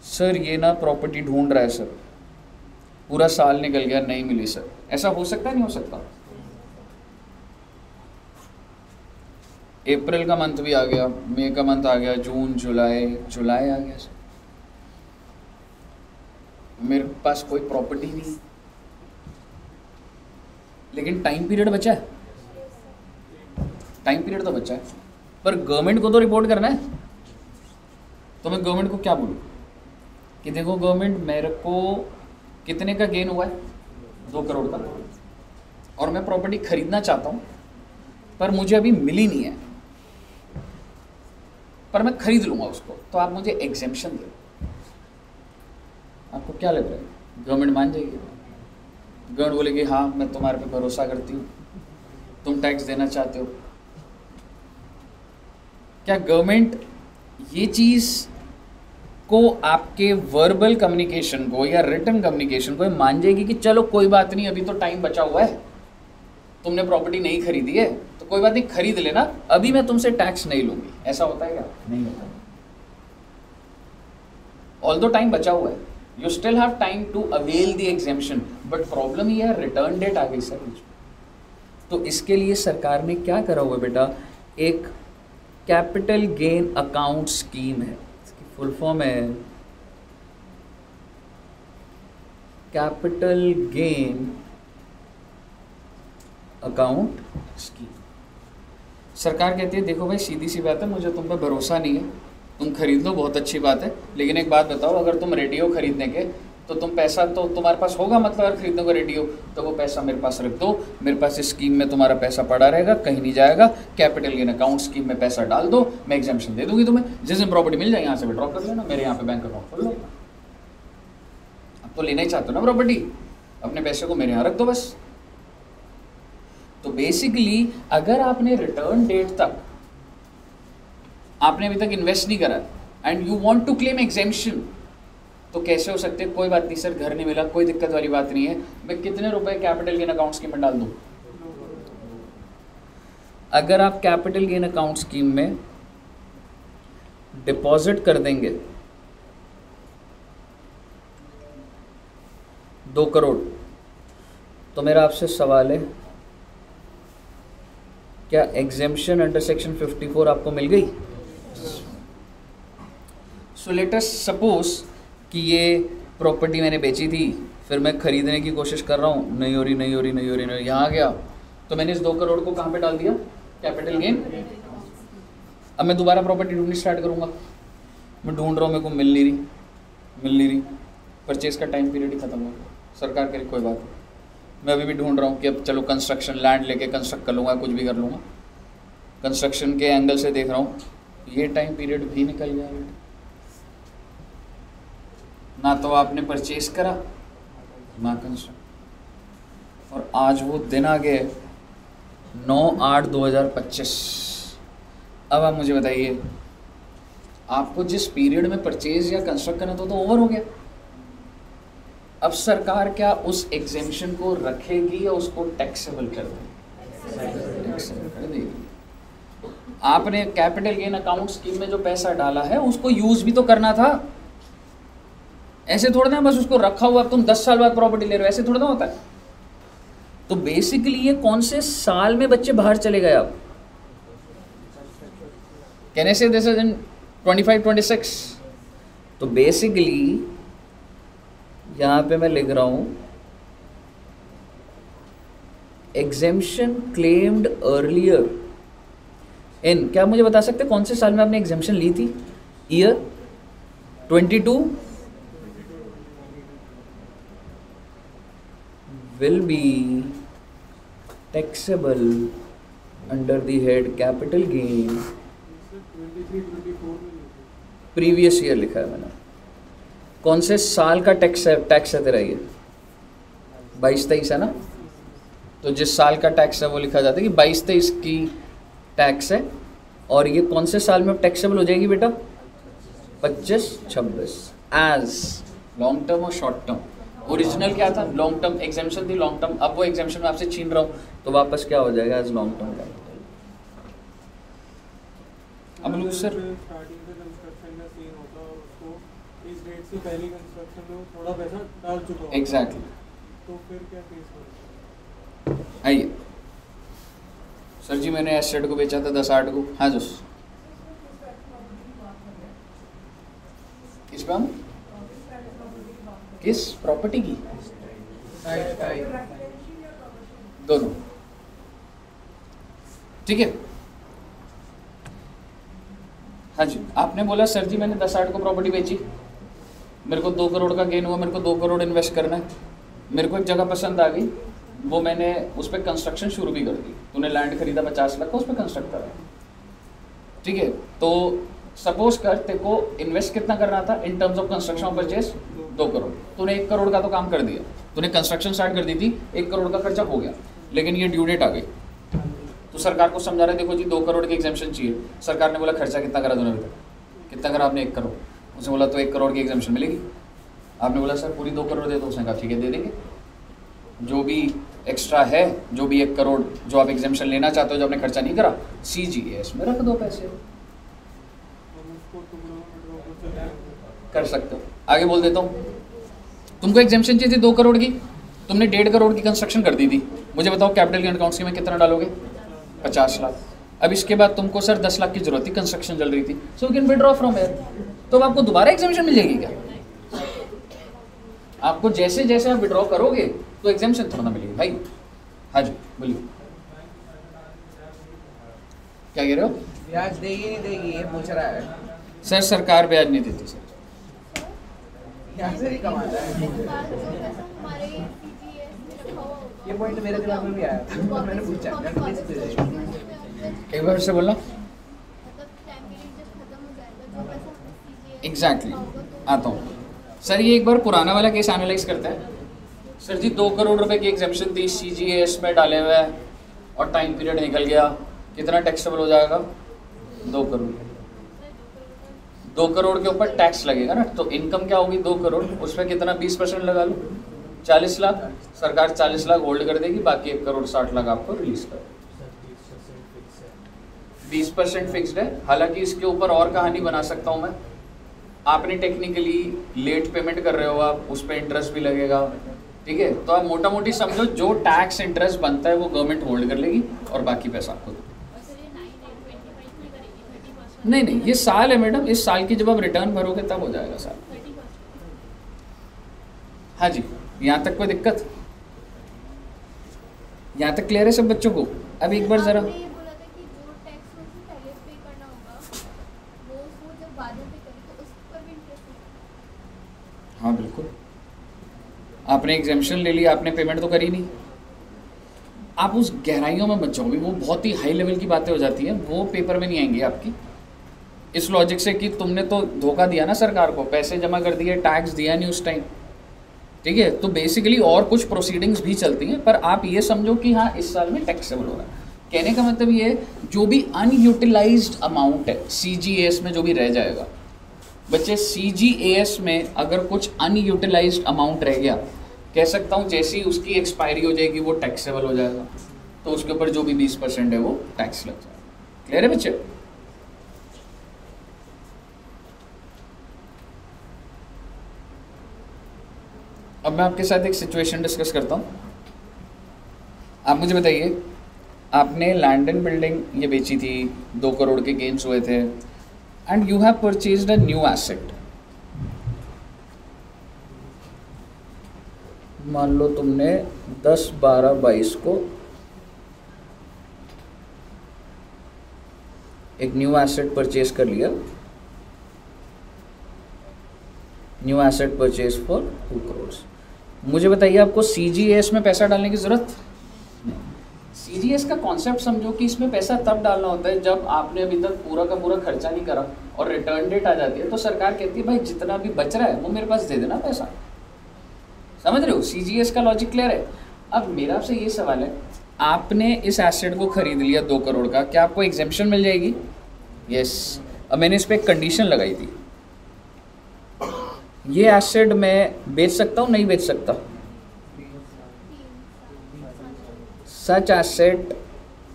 सर ये ना प्रॉपर्टी ढूंढ रहा है सर, पूरा साल निकल गया नहीं मिली सर, ऐसा हो सकता है नहीं हो सकता? अप्रैल का मंथ भी आ गया, मई का मंथ आ गया, जून जुलाई आ गया सर, मेरे पास कोई प्रॉपर्टी नहीं, लेकिन टाइम पीरियड बचा है, टाइम पीरियड तो बचा है, पर गवर्नमेंट को तो रिपोर्ट करना है। तो मैं गवर्नमेंट को क्या बोलूँ कि देखो गवर्नमेंट, मेरे को कितने का गेन हुआ है? 2 करोड़ का, और मैं प्रॉपर्टी खरीदना चाहता हूँ पर मुझे अभी मिली नहीं है, पर मैं खरीद लूँगा उसको, तो आप मुझे एग्जेम्पशन दो। आपको क्या लग रहा है, गवर्नमेंट मान जाएगी? गवर्नमेंट बोलेगी हाँ मैं तुम्हारे पे भरोसा करती हूँ, तुम टैक्स देना चाहते हो। क्या गवर्नमेंट ये चीज़ को, आपके वर्बल कम्युनिकेशन को या रिटन कम्युनिकेशन को मान जाएगी कि चलो कोई बात नहीं, अभी तो टाइम बचा हुआ है, तुमने प्रॉपर्टी नहीं खरीदी है तो कोई बात नहीं, खरीद लेना, अभी मैं तुमसे टैक्स नहीं लूंगी? ऐसा होता है क्या? नहीं होता। ऑल दो टाइम बचा हुआ है, you still have time to avail the exemption, but problem ये है रिटर्न डेट आ गई सर। तो इसके लिए सरकार ने क्या करा हुआ है बेटा, एक कैपिटल गेन अकाउंट स्कीम है, इसकी फुल फॉर्म है कैपिटल गेन अकाउंट स्कीम। सरकार कहती है देखो भाई सीधी सी बात है, मुझे तुम पे भरोसा नहीं है, तुम खरीद लो बहुत अच्छी बात है, लेकिन एक बात बताओ, अगर तुम रेडियो खरीदने के तो तुम पैसा तो तुम्हारे पास होगा, मतलब अगर खरीदने को रेडियो तो वो पैसा मेरे पास रख दो, मेरे पास इस स्कीम में तुम्हारा पैसा पड़ा रहेगा, कहीं नहीं जाएगा, कैपिटल गेन अकाउंट स्कीम में पैसा डाल दो, मैं एग्जाम्पशन दे दूंगी तुम्हें, जिस दिन प्रॉपर्टी मिल जाए यहाँ से विड्रॉ कर लेना, मेरे यहाँ पे बैंक अकाउंट खोल लो। अब तो लेना ही चाहते हो ना प्रॉपर्टी, अपने पैसे को मेरे यहाँ रख दो बस। तो बेसिकली अगर आपने रिटर्न डेट तक आपने अभी तक इन्वेस्ट नहीं करा, and you want to claim exemption, तो कैसे हो सकते? कोई बात नहीं सर, घर नहीं मिला, कोई दिक्कत वाली बात नहीं है, मैं कितने रुपए कैपिटल गेन अकाउंट स्कीम में डाल दूं? अगर आप कैपिटल गेन अकाउंट स्कीम में डिपॉजिट कर देंगे 2 करोड़, तो मेरा आपसे सवाल है, क्या एग्जेम्पशन अंडर सेक्शन 54 आपको मिल गई? सो लेट अस सपोज कि ये प्रॉपर्टी मैंने बेची थी, फिर मैं खरीदने की कोशिश कर रहा हूँ, नहीं हो रही, यहाँ आ गया, तो मैंने इस 2 करोड़ को कहाँ पे डाल दिया? Capital gain. अब मैं दोबारा प्रॉपर्टी ढूंढनी स्टार्ट करूँगा, मैं ढूंढ रहा हूँ, मेरे को मिल नहीं रही, परचेज का टाइम पीरियड ही खत्म हो गया, सरकार करे कोई बात नहीं, मैं अभी भी ढूंढ रहा हूँ कि अब चलो कंस्ट्रक्शन लैंड लेके कंस्ट्रक्ट कर लूँगा, कुछ भी कर लूँगा, कंस्ट्रक्शन के एंगल से देख रहा हूँ, ये टाइम पीरियड भी निकल गया। ना तो आपने परचेज करा ना कंस्ट्रक्ट, और आज वो दिन आ गए 9/8/2025। अब आप मुझे बताइए, आपको जिस पीरियड में परचेज या कंस्ट्रक्ट करना था तो ओवर हो गया। अब सरकार क्या उस एग्जेम्पशन को रखेगी या उसको टैक्सेबल कर देगी? टैक्सेबल कर देगी। आपने कैपिटल गेन अकाउंट स्कीम में जो पैसा डाला है उसको यूज भी तो करना था, ऐसे थोड़ा ना बस उसको रखा हुआ तुम 10 साल बाद प्रॉपर्टी ले रहे हो, ऐसे थोड़ा ना होता है। तो बेसिकली ये कौन से साल में बच्चे बाहर चले गए? अब कहने से दिस इज इन 25-26। तो बेसिकली यहाँ पे मैं लिख रहा हूँ एग्जेम्पशन क्लेम्ड अर्लियर इन, क्या मुझे बता सकते कौन से साल में आपने एग्जेम्पशन ली थी? Year 22 will be taxable under the head capital gain। 23-24 previous year लिखा है मैंने, कौन से साल का टैक्स है तेरा? ये 22-23 है ना, तो जिस साल का टैक्स है वो लिखा जाता है कि 22-23 की टैक्स है, और ये कौन से साल में टैक्सेबल हो जाएगी बेटा? 25-26। एज लॉन्ग टर्म और शॉर्ट टर्म। ओरिजिनल क्या था? लॉन्ग टर्म एग्जेम्पशन थी, लॉन्ग टर्म, अब वो एग्जेम्पशन मैं आपसे छीन रहा हूँ तो वापस क्या हो जाएगा? As long term capital. अब लोग सर स्टार्टिंग से कंस्ट्रक्शन में सीन होता है, उसको इस डेट से पहले कंस्ट्रक्शन में थोड़ा पैसा डाल चुका होता है। एग्जैक्टली, तो फिर क्या केस होता है? आइए सर जी, मैंने एसेट को बेचा था 10/8 को। हाँ जोश, किस पे? किस प्रॉपर्टी की? दोनों, ठीक है। हाँ जी, आपने बोला सर जी मैंने 10/8 को प्रॉपर्टी बेची, मेरे को 2 करोड़ का गेन हुआ, मेरे को 2 करोड़ इन्वेस्ट करना है, मेरे को एक जगह पसंद आ गई, वो मैंने उस पर कंस्ट्रक्शन शुरू भी कर दी। तूने लैंड खरीदा 50 लाख का, उस पर कंस्ट्रक्ट करा, ठीक है। तो सपोज कर तेरे को इन्वेस्ट कितना करना था in terms of construction of purchase? 2 crore. तूने 1 करोड़ का तो काम कर दिया, तूने कंस्ट्रक्शन स्टार्ट कर दी थी, 1 करोड़ का खर्चा हो गया, लेकिन ये ड्यू डेट आ गई, तो सरकार को समझा रहे देखो जी 2 करोड़ की एग्जेम्पशन चाहिए। सरकार ने बोला खर्चा कितना करा तूने अभी तक? कितना करा आपने? 1 करोड़। उसने बोला तो 1 करोड़ की एग्जेम्पशन मिलेगी। आपने बोला सर पूरी 2 करोड़ दे दो। उसने कहा ठीक है दे देंगे, जो भी एक्स्ट्रा है, जो भी 1 करोड़ जो आप एग्जेम्पशन लेना चाहते हो, जो आपने खर्चा नहीं करा, CGS में रख दो पैसे, कर सकते हो। आगे बोल देता हूँ, तुमको एग्जेम्पशन चाहिए थी 2 करोड़ की, तुमने 1.5 करोड़ की कंस्ट्रक्शन कर दी थी। मुझे बताओ कैपिटल गेन अकाउंट्स में कितना डालोगे? 50 लाख। अब इसके बाद तुमको सर 10 लाख की जरूरत थी, कंस्ट्रक्शन चल रही थी, so you can withdraw from here. तो अब आपको दोबारा एग्जेम्पशन मिल जाएगी क्या? आपको जैसे जैसे आप विड्रॉ करोगे तो एग्जेम्पशन थोड़ा ना मिलेगी भाई। हाँ जी बोलिए, क्या कह रहे हो? ब्याज देगी नहीं देगी ये पूछ रहा है सर सरकार ब्याज नहीं देती सर, यहाँ से नहीं कमाता है। ये पॉइंट मेरे दिमाग में भी आया था, तो मैंने पूछा एक बार से बोलना। एग्जैक्टली आता हूँ सर, ये एक बार पुराना वाला केस एनालाइज करते हैं। सर जी 2 करोड़ रुपए की एग्जेम्पशन थी, CGS में डाले हुए हैं और टाइम पीरियड निकल गया, कितना टैक्सेबल हो जाएगा? 2 करोड़। 2 करोड़ के ऊपर टैक्स लगेगा ना, तो इनकम क्या होगी 2 करोड़, उसमें कितना 20% लगा लो 40 लाख, सरकार 40 लाख होल्ड कर देगी, बाकी 1 करोड़ 60 लाख आपको रिलीज कर 20% फिक्स्ड है। हालांकि इसके ऊपर और कहानी बना सकता हूँ मैं, आपने टेक्निकली लेट पेमेंट कर रहे हो आप, उस पर इंटरेस्ट भी लगेगा, ठीक है, तो आप मोटा मोटी समझो जो टैक्स इंटरेस्ट बनता है वो गवर्नमेंट होल्ड कर लेगी और बाकी पैसा आपको दो। नहीं नहीं, ये साल है मैडम, इस साल की जब आप रिटर्न भरोगे तब हो जाएगा साल। हाँ जी, यहाँ तक कोई दिक्कत, यहाँ तक क्लियर है सब बच्चों को? अब एक बार जरा, हाँ बिल्कुल, आपने एग्जेम्पशन ले लिया, आपने पेमेंट तो करी नहीं, आप उस गहराइयों में मत जाओ, वो बहुत ही हाई लेवल की बातें हो जाती हैं, वो पेपर में नहीं आएंगी आपकी, इस लॉजिक से कि तुमने तो धोखा दिया ना सरकार को, पैसे जमा कर दिए, टैक्स दिया नहीं उस टाइम, ठीक है, तो बेसिकली और कुछ प्रोसीडिंग्स भी चलती हैं, पर आप ये समझो कि हाँ इस साल में टैक्सेबल हो रहा है। कहने का मतलब ये जो भी अनयूटिलाइज्ड अमाउंट है CGAS में जो भी रह जाएगा बच्चे, CGAS में अगर कुछ अनयूटिलाइज्ड अमाउंट रह गया, कह सकता हूँ जैसे ही उसकी एक्सपायरी हो जाएगी वो टैक्सेबल हो जाएगा, तो उसके ऊपर जो भी 20% है वो टैक्स लग जाएगा। क्लियर है बच्चे? अब मैं आपके साथ एक सिचुएशन डिस्कस करता हूँ। आप मुझे बताइए, आपने लैंड एंड बिल्डिंग ये बेची थी, 2 करोड़ के गेन्स हुए थे, and you have purchased a new asset. मान लो तुमने 10, 12, 22 को एक न्यू एसेट परचेज कर लिया, new asset purchase for 2 crore. मुझे बताइए आपको CGAS में पैसा डालने की जरूरत? CGAS का कॉन्सेप्ट समझो कि इसमें पैसा तब डालना होता है जब आपने अभी तक पूरा का पूरा खर्चा नहीं करा और रिटर्न डेट आ जाती है, तो सरकार कहती है भाई जितना भी बच रहा है वो मेरे पास दे देना पैसा। समझ रहे हो? CGAS का लॉजिक क्लियर है? अब मेरा आपसे ये सवाल है, आपने इस एसेट को खरीद लिया 2 करोड़ का, क्या आपको एग्जेम्पशन मिल जाएगी? यस। अब मैंने इस पर एक कंडीशन लगाई थी, ये एसेट मैं बेच सकता हूँ, नहीं बेच सकता? Such asset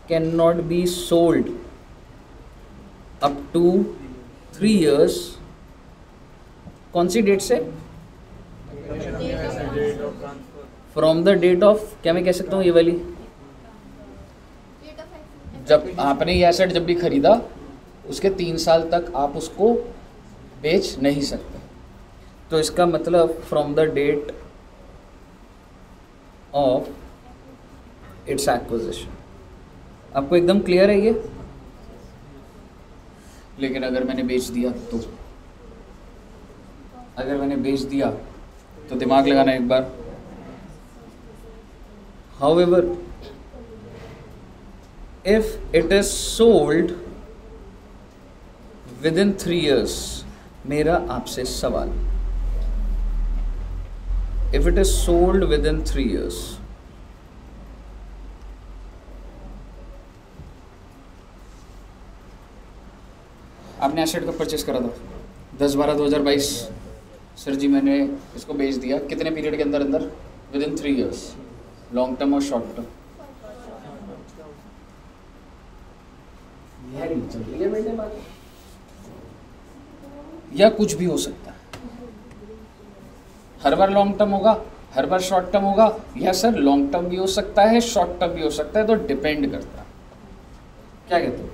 cannot be sold up to 3 years। कौन सी डेट से? फ्रॉम द डेट ऑफ, क्या मैं कह सकता हूँ ये वाली, जब आपने ये एसेट जब भी खरीदा उसके 3 साल तक आप उसको बेच नहीं सकते। तो इसका मतलब from the date of its acquisition. आपको एकदम क्लियर है ये? लेकिन अगर मैंने बेच दिया तो, अगर मैंने बेच दिया तो दिमाग लगाना एक बार। However, if it is sold within 3 years, मेरा आपसे सवाल, if it is sold within 3 years, आपने एसेट का परचेस करा था 10/12/2022, सर जी मैंने इसको बेच दिया, कितने पीरियड के अंदर अंदर? Within 3 years. लॉन्ग टर्म और शॉर्ट टर्म? या कुछ भी हो सकता है, हर बार लॉन्ग टर्म होगा, हर बार शॉर्ट टर्म होगा, या सर लॉन्ग टर्म भी हो सकता है, शॉर्ट टर्म भी हो सकता है, तो डिपेंड करता है। क्या कहते हो?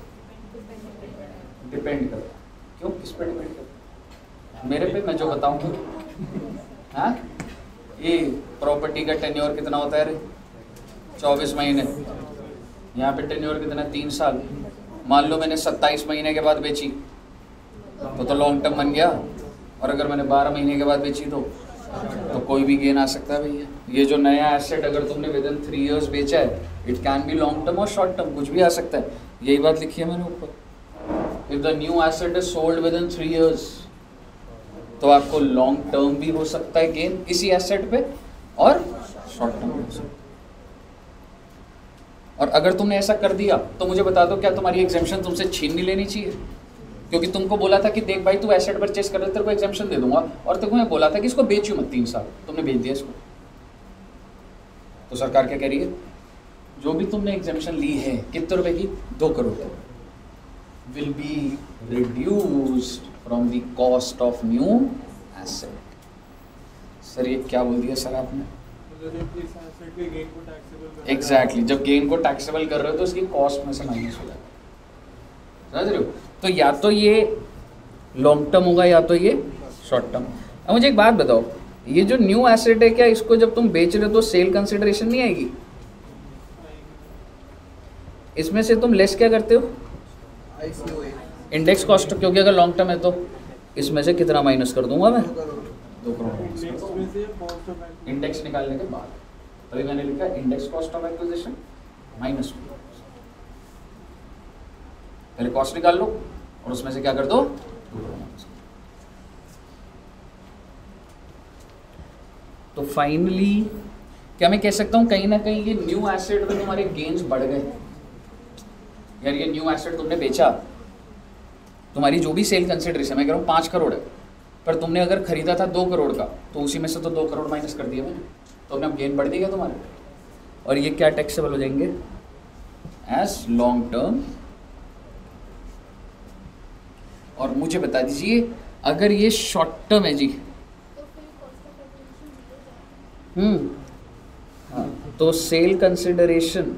डिपेंड करता है। क्यों, किस पे डिपेंड करता है? मेरे पे, मैं जो बताऊंगा। हाँ, ये प्रॉपर्टी का टेन्योर कितना होता है रे? 24 महीने। यहाँ पे टेन्योर कितना? 3 साल। मान लो मैंने 27 महीने के बाद बेची तो लॉन्ग टर्म बन गया, और अगर मैंने 12 महीने के बाद बेची तो कोई भी गेन आ सकता है भैया। ये जो नया एसेट अगर तुमने विदिन 3 इयर्स बेचा है, it can be long term और शॉर्ट टर्म, कुछ भी आ सकता है। यही बात लिखी है मैंने ऊपर। If the new asset is sold within 3 years, तो आपको लॉन्ग टर्म भी हो सकता है गेन किसी एसेट पे, और शॉर्ट टर्म भी हो सकता है। और अगर तुमने ऐसा कर दिया तो मुझे बता दो, क्या तुम्हारी एग्जेम्पशन तुमसे छीन नहीं लेनी चाहिए? क्योंकि तुमको बोला था कि देख भाई तू एसेट परचेस कर रहे तेरे को एग्जाम्पशन दे दूंगा, और तेरे को मैं बोला था कि इसको बेचू मत 3 साल, तुमने बेच दिया इसको। तो सरकार क्या कह रही है, जो भी तुमने एग्जाम्पशन ली है कितने रुपए की, 2 करोड़ की, will be reduced from the cost of new asset. Sir ये क्या बोल दिया सर आपने? एग्जैक्टली, जब गेन को टैक्सेबल कर रहे हो तो उसकी कॉस्ट में से माइनस हो जाएगा, समझ रहे हो? तो या तो ये लॉन्ग टर्म होगा या तो ये शॉर्ट टर्म। अब मुझे एक बात बताओ, ये जो न्यू एसेट है क्या इसको जब तुम बेच रहे हो तो सेल कंसिडरेशन नहीं आएगी? इसमें से तुम लेस क्या करते हो? इंडेक्स कॉस्ट, क्योंकि अगर लॉन्ग टर्म है तो इसमें से कितना माइनस कर दूंगा मैं? 2 करोड़। इंडेक्स निकालने के बाद अभी मैंने लिखा index cost of acquisition minus 2। पहले कॉस्ट निकाल लो और उसमें से क्या कर दो? 2 करोड़। तो फाइनली क्या मैं कह सकता हूँ कहीं ना कहीं ये न्यू एसेट में तुम्हारे गेन्स बढ़ गए यार। ये न्यू एसेट तुमने बेचा, तुम्हारी जो भी सेल कंसिडरेशन मैं कह रहा हूँ 5 करोड़ है, पर तुमने अगर खरीदा था 2 करोड़ का तो उसी में से तो 2 करोड़ माइनस कर दिया मैंने, तो अपने अब गेन बढ़ गया तुम्हारे। और ये क्या टैक्सेबल हो जाएंगे? As long term. और मुझे बता दीजिए अगर ये शॉर्ट टर्म है जी, हाँ, तो sale consideration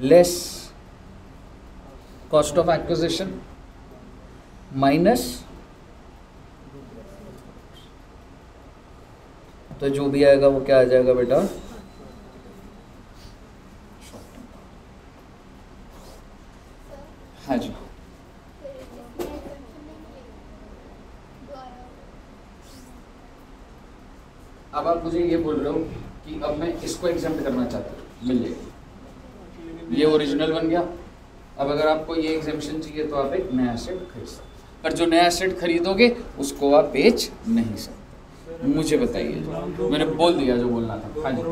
less cost of acquisition minus, तो जो भी आएगा वो क्या आ जाएगा बेटा? हाँ जी। अब आप मुझे ये बोल रहे हो कि अब मैं इसको एग्जाम्प्ट करना चाहता हूँ, मिल जाएगा, ये ओरिजिनल बन गया। अब अगर आपको ये एग्जाम्पशन चाहिए तो आप एक नया एसेट खरीद सकते, पर जो नया एसेट खरीदोगे उसको आप बेच नहीं सकते। मुझे बताइए, मैंने बोल दिया जो बोलना था। हाँ जी।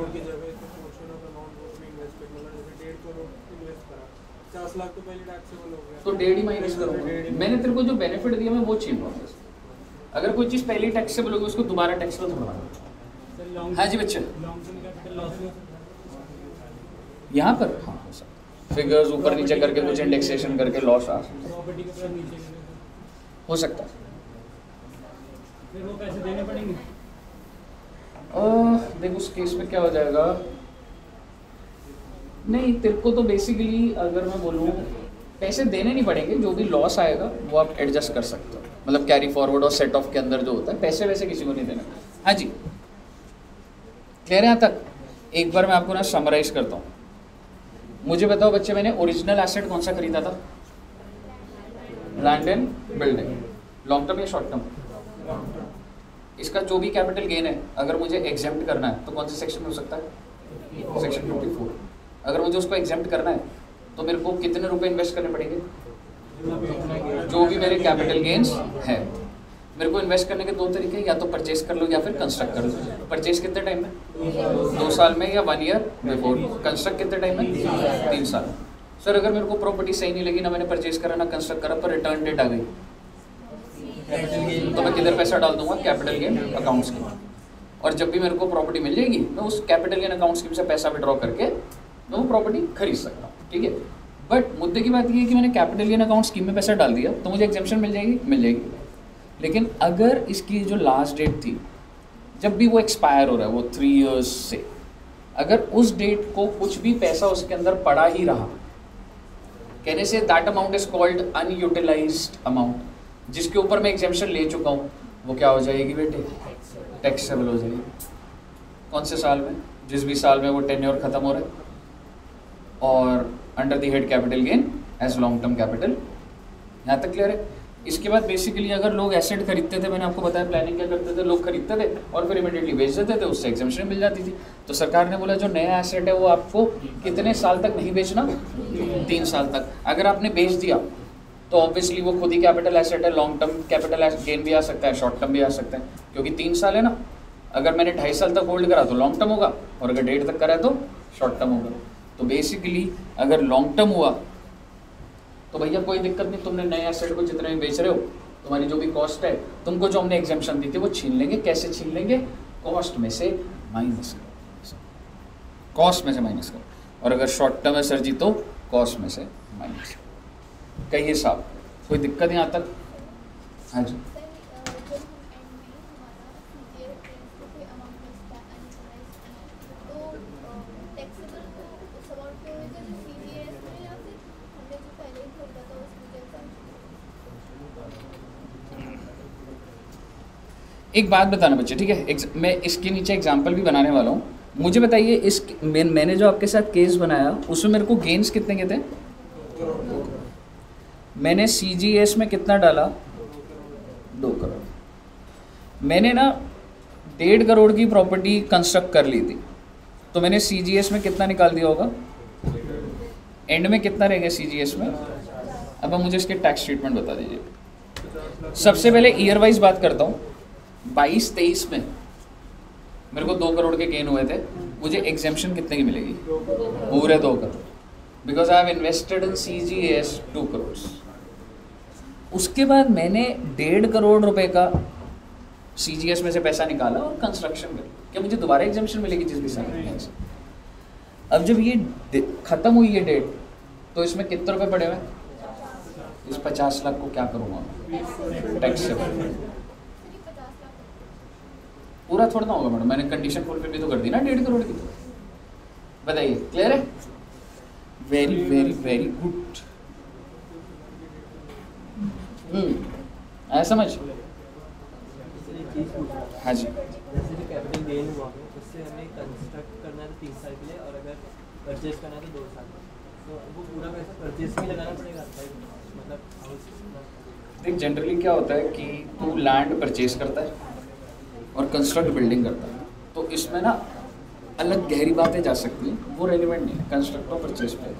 50 लाख तो पहले टैक्सेबल हो गया, तो 1.5 ही माइनस करूँगा। मैंने तेरे को जो बेनिफिट दिया मैं वो चेंज प्रोसेस। अगर कोई चीज़ पहले ही टैक्सेबल होगी उसको दोबारा टैक्सेबल थोड़ा। हाँ जी बच्चे, यहाँ पर हाँ हो सकता, फिगर्स ऊपर नीचे करके कुछ इंडेक्सेशन करके लॉस आ हो सकता है। फिर वो पैसे देने पड़ेंगे। देख उस केस में क्या हो जाएगा, नहीं तेरे को तो बेसिकली अगर मैं बोलूँ पैसे देने नहीं पड़ेंगे, जो भी लॉस आएगा वो आप एडजस्ट कर सकते हो, मतलब कैरी फॉरवर्ड और सेट ऑफ के अंदर जो होता है पैसे वैसे किसी को नहीं देना। हाँ जी क्लियर है यहाँ तक? एक बार मैं आपको ना समराइज करता हूँ। मुझे बताओ बच्चे, मैंने ओरिजिनल एसेट कौन सा खरीदा था? Land and building. Long term या शॉर्ट टर्म? इसका जो भी कैपिटल गेन है अगर मुझे एग्जेम्प्ट करना है तो कौन से सेक्शन में हो सकता है? सेक्शन 54। अगर मुझे उसको एग्जेम्प्ट करना है तो मेरे को कितने रुपए इन्वेस्ट करने पड़ेंगे? जो भी मेरे कैपिटल गेन्स है। मेरे को इन्वेस्ट करने के 2 तरीके, या तो परचेस कर लो या फिर कंस्ट्रक्ट कर लो। परचेस कितने टाइम में? 2 साल में या 1 ईयर बिफोर। कंस्ट्रक्ट कितने टाइम में? 3 साल। सर अगर मेरे को प्रॉपर्टी सही नहीं लगी, ना मैंने परचेस करा ना कंस्ट्रक्ट करा, पर रिटर्न डेट आ गई, तो मैं किधर पैसा डाल दूंगा? Capital gain account scheme. और जब भी मेरे को प्रॉपर्टी मिल जाएगी मैं उस कैपिटल गेन अकाउंट स्कीम से पैसा विड्रॉ करके मैं वो प्रॉपर्टी खरीद सकता हूँ, ठीक है। बट मुद्दे की बात ये है कि मैंने कैपिटल गेन अकाउंट स्कीम में पैसा डाल दिया तो मुझे एग्जेम्पशन मिल जाएगी? मिल जाएगी। लेकिन अगर इसकी जो लास्ट डेट थी, जब भी वो एक्सपायर हो रहा है वो 3 इयर्स से, अगर उस डेट को कुछ भी पैसा उसके अंदर पड़ा ही रहा, कहने say that amount is called unutilised amount, जिसके ऊपर मैं एग्जेम्पशन ले चुका हूँ, वो क्या हो जाएगी बेटे? टैक्सेबल हो जाएगी। कौन से साल में? जिस भी साल में वो टेन्योर खत्म हो रहा है, और under the head capital gain as long term capital. यहाँ तक क्लियर है? इसके बाद बेसिकली अगर लोग एसेट खरीदते थे, मैंने आपको बताया प्लानिंग क्या करते थे, लोग खरीदते थे और फिर इमीडिएटली बेच देते थे, उससे एग्जेम्पशन मिल जाती थी। तो सरकार ने बोला जो नया एसेट है वो आपको कितने साल तक नहीं बेचना? 3 साल तक। अगर आपने बेच दिया तो ऑब्वियसली वो खुद ही कैपिटल एसेट है, लॉन्ग टर्म कैपिटल गेन भी आ सकता है, शॉर्ट टर्म भी आ सकता है, क्योंकि 3 साल है ना। अगर मैंने 2.5 साल तक होल्ड करा तो लॉन्ग टर्म होगा, और अगर 1.5 तक करा तो शॉर्ट टर्म होगा। तो बेसिकली अगर लॉन्ग टर्म हुआ तो भैया कोई दिक्कत नहीं, तुमने नए एसेट को जितने भी बेच रहे हो, तुम्हारी जो भी कॉस्ट है, तुमको जो हमने एग्जाम्पशन दी थी वो छीन लेंगे। कैसे छीन लेंगे? कॉस्ट में से माइनस करो, कॉस्ट में से माइनस करो। और अगर शॉर्ट टर्म है सर जी तो कॉस्ट में से माइनस करो। कहिए साहब, कोई दिक्कत यहाँ तक? हाँ जी। एक बात बताना बच्चे, ठीक है, मैं इसके नीचे एग्जाम्पल भी बनाने वाला हूँ। मुझे बताइए, इस मैंने जो आपके साथ केस बनाया उसमें मेरे को गेन्स कितने के थे? मैंने CGS में कितना डाला? 2 करोड़। मैंने ना 1.5 करोड़ की प्रॉपर्टी कंस्ट्रक्ट कर ली थी, तो मैंने CGS में कितना निकाल दिया होगा? एंड में कितना रहेगा CGS में? अब आप मुझे इसके टैक्स ट्रीटमेंट बता दीजिए। सबसे पहले ईयर वाइज बात करता हूँ। 22-23 में मेरे को 2 करोड़ के गेन हुए थे, मुझे एग्जेम्पशन कितने की मिलेगी? पूरे 2 crore, because I have invested in CGS 2 crore. उसके बाद मैंने 1.5 करोड़ रुपए का CGS में से पैसा निकाला और कंस्ट्रक्शन कर, क्या मुझे दोबारा एग्जेम्पशन मिलेगी जिस भी साल में? अब जब ये खत्म हुई ये डेट, तो इसमें कितने रुपए पड़े हुए? इस 50 लाख को क्या करूँगा मैं? टैक्स से पूरा थोड़ा ना होगा मैडम, मैंने कंडीशन फुलफिल भी तो कर दी ना 1.5 करोड़ की। बताइए, क्लियर है? Very very very good. आया समझ? हाँ जी। जैसे जो कैपिटल गेन हुआ है उससे हमें कंस्ट्रक्ट करना है 30 साल के लिए, और अगर परचेज करना है तो 2 साल, तो वो पूरा पैसा परचेज में लगाना पड़ेगा, मतलब हाउस। देख, जनरली क्या होता है कि तू लैंड परचेज करता है और कंस्ट्रक्ट बिल्डिंग करता है, तो इसमें ना अलग गहरी बातें जा सकती हैं, वो रेलिवेंट नहीं है कंस्ट्रक्ट और परचेज पे।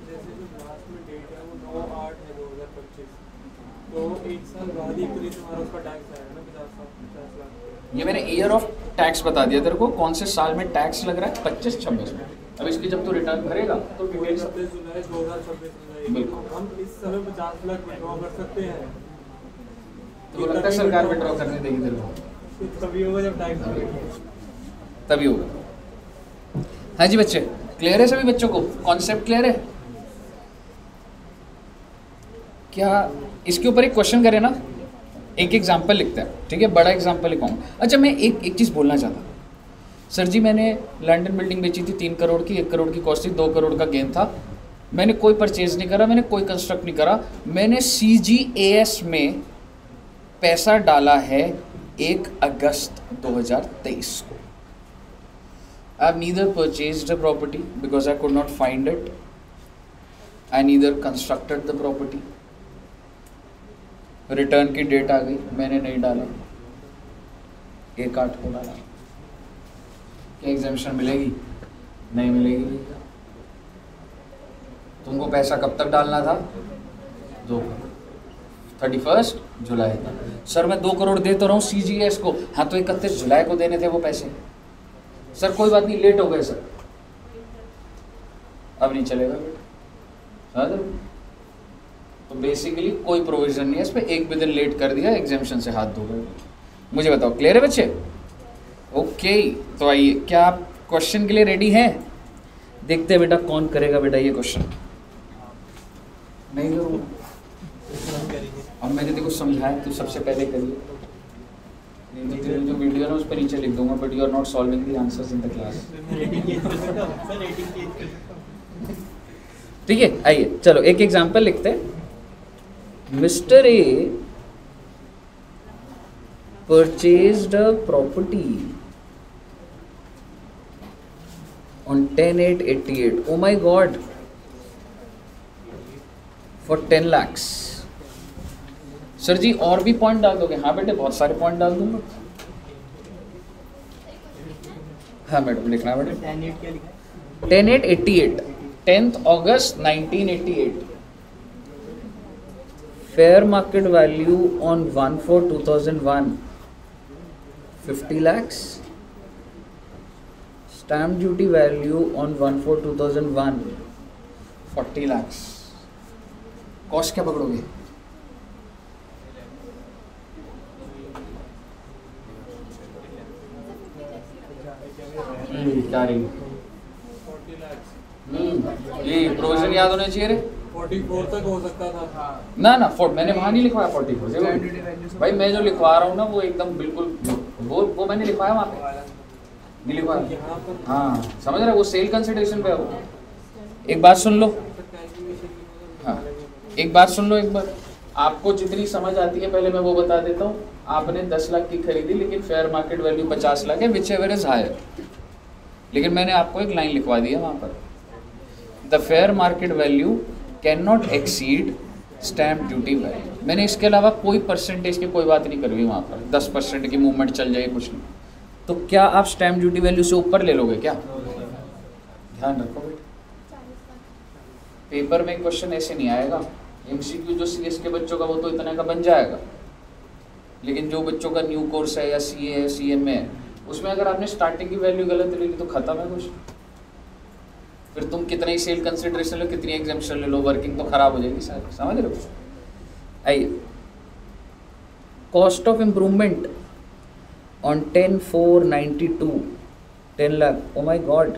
जैसे जो लास्ट में डेट है वो 9/8 है 2025, तो 1 साल बाद ही पुलिस हमारा उसका टैक्स आएगा ना 50 लाख। ये मैंने ईयर ऑफ टैक्स बता दिया तेरे को, कौन से साल में टैक्स लग रहा है? 25-26 में। अब इसकी जब तू रिटर्न भरेगा तो 27 जुलाई 2026 में बिल्कुल। हम इस समय 50 लाख विड्रॉ कर सकते हैं। तो लगता है सरकार विड्रॉ करने देगी तेरे को? तभी होगा जब टैक्स लगेगा, तभी होगा। हाँ जी बच्चे, क्लियर है सभी बच्चों को? कॉन्सेप्ट क्लियर है क्या? इसके ऊपर एक क्वेश्चन करें ना, एक एग्जाम्पल लिखते हैं, ठीक है? बड़ा एग्जाम्पल लिखाऊंगा। अच्छा, मैं एक चीज़ बोलना चाहता, सर जी मैंने लंदन बिल्डिंग बेची थी 3 करोड़ की, 1 करोड़ की कॉस्ट थी, 2 करोड़ का गेन था, मैंने कोई परचेज नहीं करा, मैंने कोई कंस्ट्रक्ट नहीं करा, मैंने CGAS में पैसा डाला है 1 अगस्त 2023 को। I have neither purchased the property because I could not find it. I neither constructed the property. Return की डेट आ गई, मैंने नहीं डाला, 1/8 को डाला। क्या एग्जाम्पशन मिलेगी? नहीं मिलेगी। तुमको पैसा कब तक डालना था? 31 जुलाई तक। सर मैं 2 करोड़ दे तो रहा हूँ CGS को। हाँ, तो 31 जुलाई को देने थे वो पैसे। सर कोई बात नहीं, लेट हो गए सर, अब नहीं चलेगा। समझ? तो बेसिकली कोई प्रोविजन नहीं है इस पर, एक भी दिन लेट कर दिया एग्जाम्पशन से हाथ धो गए। मुझे बताओ, क्लियर है बच्चे? ओके, तो आइए, क्या आप क्वेश्चन के लिए रेडी हैं? देखते हैं बेटा कौन करेगा बेटा ये क्वेश्चन। नहीं करूँगा, अब मैंने देखो समझाया, तो सबसे पहले करिए, नहीं तो तेरे जो वीडियो है ना उस पर नीचे लिख दूंगा, but you are not solving the answers in the class. ठीक है, आइए चलो एक एग्जांपल लिखते हैं। Mister A purchased a property on 10/8/88, oh my god, for 10 lakhs। Sir जी और भी पॉइंट डाल दोगे? हाँ बेटे, बहुत सारे पॉइंट डाल दूंगा। हाँ मैडम, लिखना है madam. 10/8/88, 10th August 1988। Fair market value on 1/4/2001 50 lakhs। Stamp duty value on 1/4/2001 40 lakhs। Cost क्या पकड़ोगे? क्या रही? 40 लाख। ये प्रोविजन याद होना चाहिए रे। 44 तक हो सकता था। ना ना मैंने वहाँ नहीं लिखवाया 44 Stamp duty value से भाई, मैं जो लिखवा रहा हूँ ना वो एकदम बिल्कुल वो मैंने लिखवाया वहाँ पे, नहीं लिखवाया। यहाँ पर हाँ समझ रहे, वो सेल कंसिडरेशन पे है वो। एक बात सुन लो, हाँ एक बात सुन लो, एक बार आपको जितनी समझ आती है पहले मैं वो बता देता हूँ। आपने 10 लाख की खरीदी लेकिन फेयर मार्केट वैल्यू 50 लाख है, विच एवर इज हायर, लेकिन मैंने आपको एक लाइन लिखवा दी है वहाँ पर, the fair market value can not exceed stamp duty value. मैंने इसके अलावा कोई परसेंटेज की कोई बात नहीं करी वहाँ पर, 10% की मूवमेंट चल जाए कुछ नहीं। तो क्या आप स्टैम्प ड्यूटी वैल्यू से ऊपर ले लोगे क्या? ध्यान रखो बेटा, पेपर में क्वेश्चन ऐसे नहीं आएगा। एमसीक्यू जो सीएस के बच्चों का वो तो इतने का बन जाएगा, लेकिन जो बच्चों का न्यू कोर्स है या सीए है सीएमए है, उसमें अगर आपने स्टार्टिंग की वैल्यू गलत ले ली तो खत्म है कुछ। फिर तुम कितना ही सेल कंसिडरेशन लो, कितनी एग्जाम्पशन ले लो, वर्किंग तो खराब हो जाएगी सारी, समझ रहे हो? आइए, cost of improvement on 10/4/92, 10 lakh, oh my God,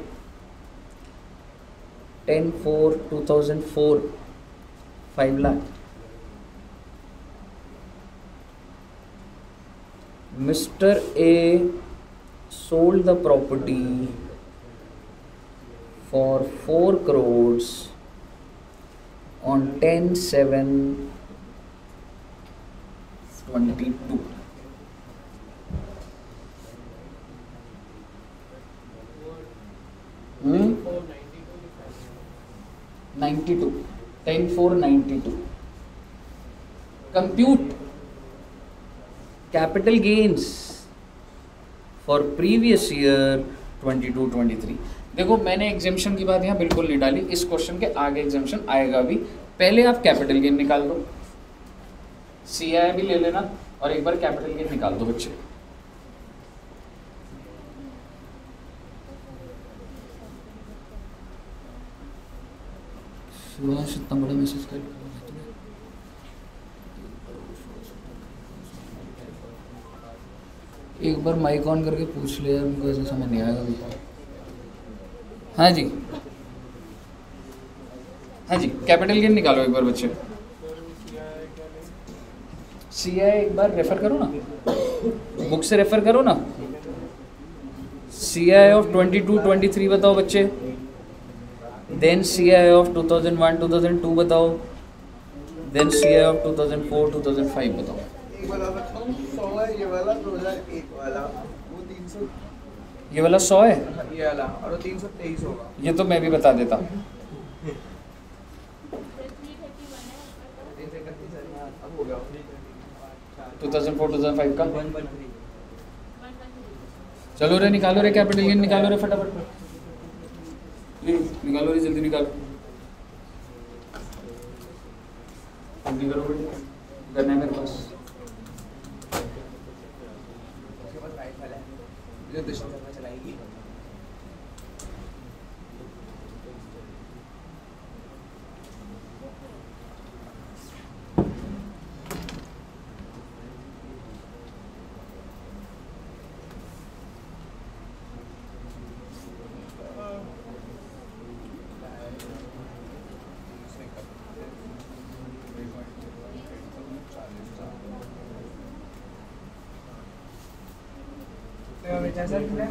10/4/2004, 5 lakh. Mr. A sold the property for 4 crores on 10/7/22. Hmm? 92, 10/4/92. Compute capital gains for previous year 22-23। देखो मैंने एग्जाम्शन की बात यहाँ बिल्कुल नहीं डाली, इस क्वेश्चन के आगे एग्जाम्शन आएगा भी। पहले आप कैपिटल गेन निकाल दो, सीआई भी ले लेना और एक बार कैपिटल गेन निकाल दो बच्चे। इतना बड़ा मैसेज कर एक बार माइक ऑन करके पूछ ले यार, उनको ऐसा समझ नहीं आएगा भैया। हाँ जी, हाँ जी, कैपिटल गेन निकालो एक बार बच्चे। सीआई एक बार रेफर करो ना, बुक से रेफर करो ना। सीआई ऑफ 22-23 बताओ बच्चे, देन सीआई ऑफ 2001-2002 बताओ, देन सीआई ऑफ 2004-2005 बताओ। एक वाला बताऊं, 100 है ये वाला, 2001 वाला वो 300, ये वाला 100 है, ये वाला, और वो 323 होगा। ये तो मैं भी बता देता। 331 है, अब हो गया 2004-2005 का 113। चलो रे, निकालो रे कैपिटल गेन, निकालो रे फटाफट, निकालो रे, जल्दी निकालो, जल्दी करो बेटा, करना है मेरे पास। उसके बाद राइट वाला है जो दुश्मन करना चलाएगी। जैसा कि मैं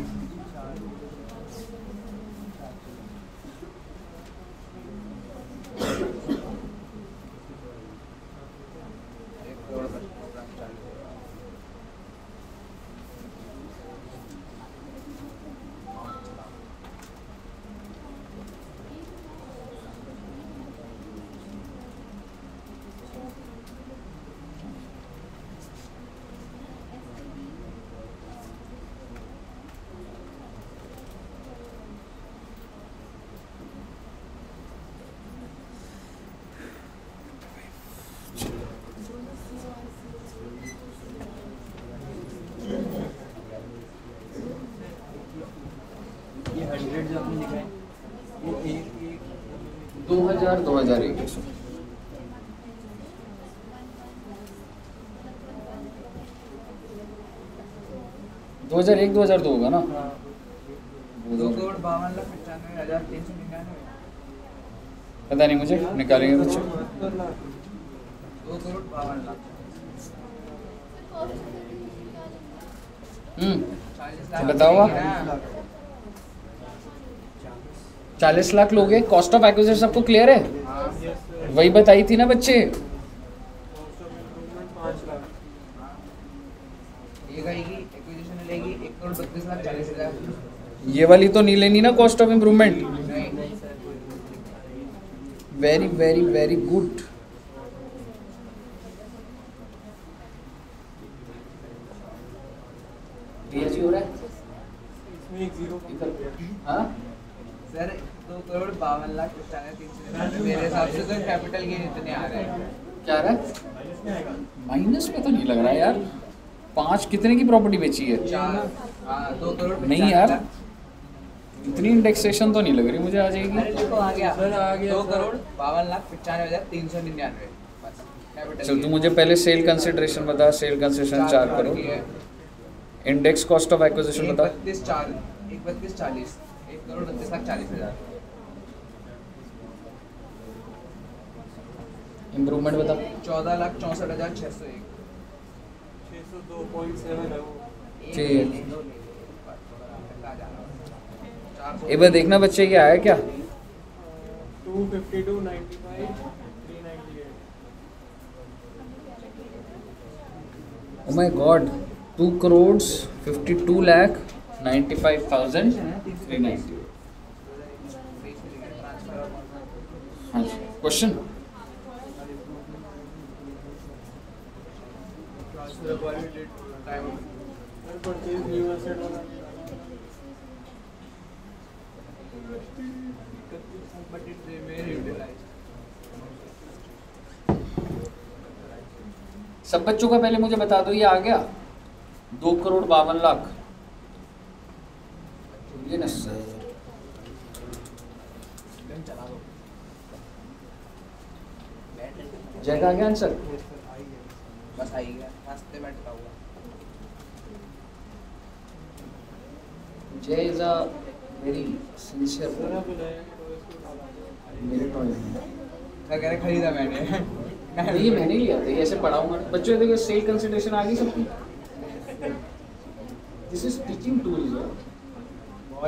ये 100 जो आपने लिखा है, ये 1 2000 2001 2001-2002 होगा ना। हाँ 2,52,95,399। पता नहीं मुझे, निकालेंगे बच्चे। 2,52,00,000। 40 लाख बताओ आप। ना। 40 लाख लोगे, कॉस्ट ऑफ एक्विजिशन सबको क्लियर है? हाँ वही बताई थी ना बच्चे। Cost of improvement 5 lakh. ये कहेगी एक्विजिशन लेगी 1,32,40,000। ये वाली तो नहीं लेनी ना कॉस्ट ऑफ इम्प्रूवमेंट। नहीं नहीं sir very very very good. जी हो रहा है इसमें एक जीरो कम कर दिया। हाँ? सर 2,52,95,399। मेरे हिसाब से तो कैपिटल गेन इतने आ रहे हैं। क्या आ रहा है? माइनस में तो नहीं लग रहा है यार। 5 कितने की प्रॉपर्टी बेची है? 4 हाँ 2 करोड़ नहीं यार, इतनी इंडेक्सेशन तो नहीं लग रही मुझे आ जाएगी। अरे देखो आ गया सर, आ गया, 2,52,95,399 बस कैपिटल चल तू मुझे पहले सेल कंसिडरेशन बता। Sale consideration 4 crore. Index cost of acquisition बता। 1,32,40 1,32,40,000। इम्प्रूवमेंट बता। 14,64,601। 602.7 है वो। ठीक है। एक बार देखना बच्चे क्या आया क्या? 252.95,398। Oh my god, 2,52,95,390। हाँ जी, question. Sir purchase new asset वाला सब बच्चों का पहले मुझे बता दो, ये आ गया 2,52,00,000। ये ना सर, जय का आ गया आंसर। बस आ ही गया, रास्ते में अटका हुआ। जय is a very sincere. Sir आप बताइए कि तो इसको डाला मेरे टॉयलेट में मैं कह रहा खरीदा मैंने। ये मैंने लिया था, ये ऐसे पढ़ाऊंगा बच्चों। देखो सेल कंसिडरेशन आ गई सबकी। This is teaching tools.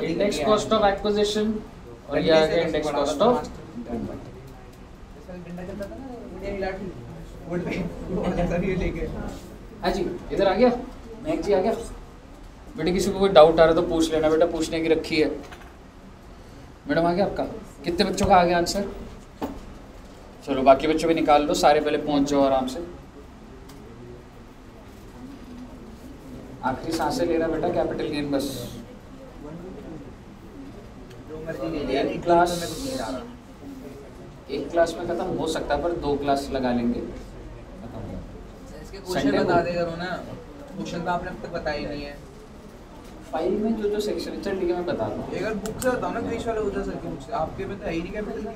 Index cost of acquisition और ये आ गया इंडेक्स कॉस्ट ऑफ। हाँ जी, इधर आ गया, महक जी आ गया। बेटे किसी को कोई डाउट आ रहा है तो पूछ लेना बेटा, पूछने की रखी है। मैडम आ गया आपका? कितने बच्चों का आ गया आंसर? चलो बाकी बच्चों को निकाल लो, सारे पहले पहुंच जाओ आराम से। आखिरी सांसें ले रहा बेटा, कैपिटल गेन बस। एक क्लास में खत्म हो सकता है, पर 2 क्लास लगा लेंगे। इसके क्वेश्चन बता दे करो ना, क्वेश्चन तो आपने अब तक बताया ही नहीं है। फाइल में जो जो सेक्शन है, चल ठीक है मैं बता दूँ। एक बार बुक से बताओ ना, गिरीश वाले उधर सर की बुक से। आपके में तो है ही नहीं कैपिटल गेन।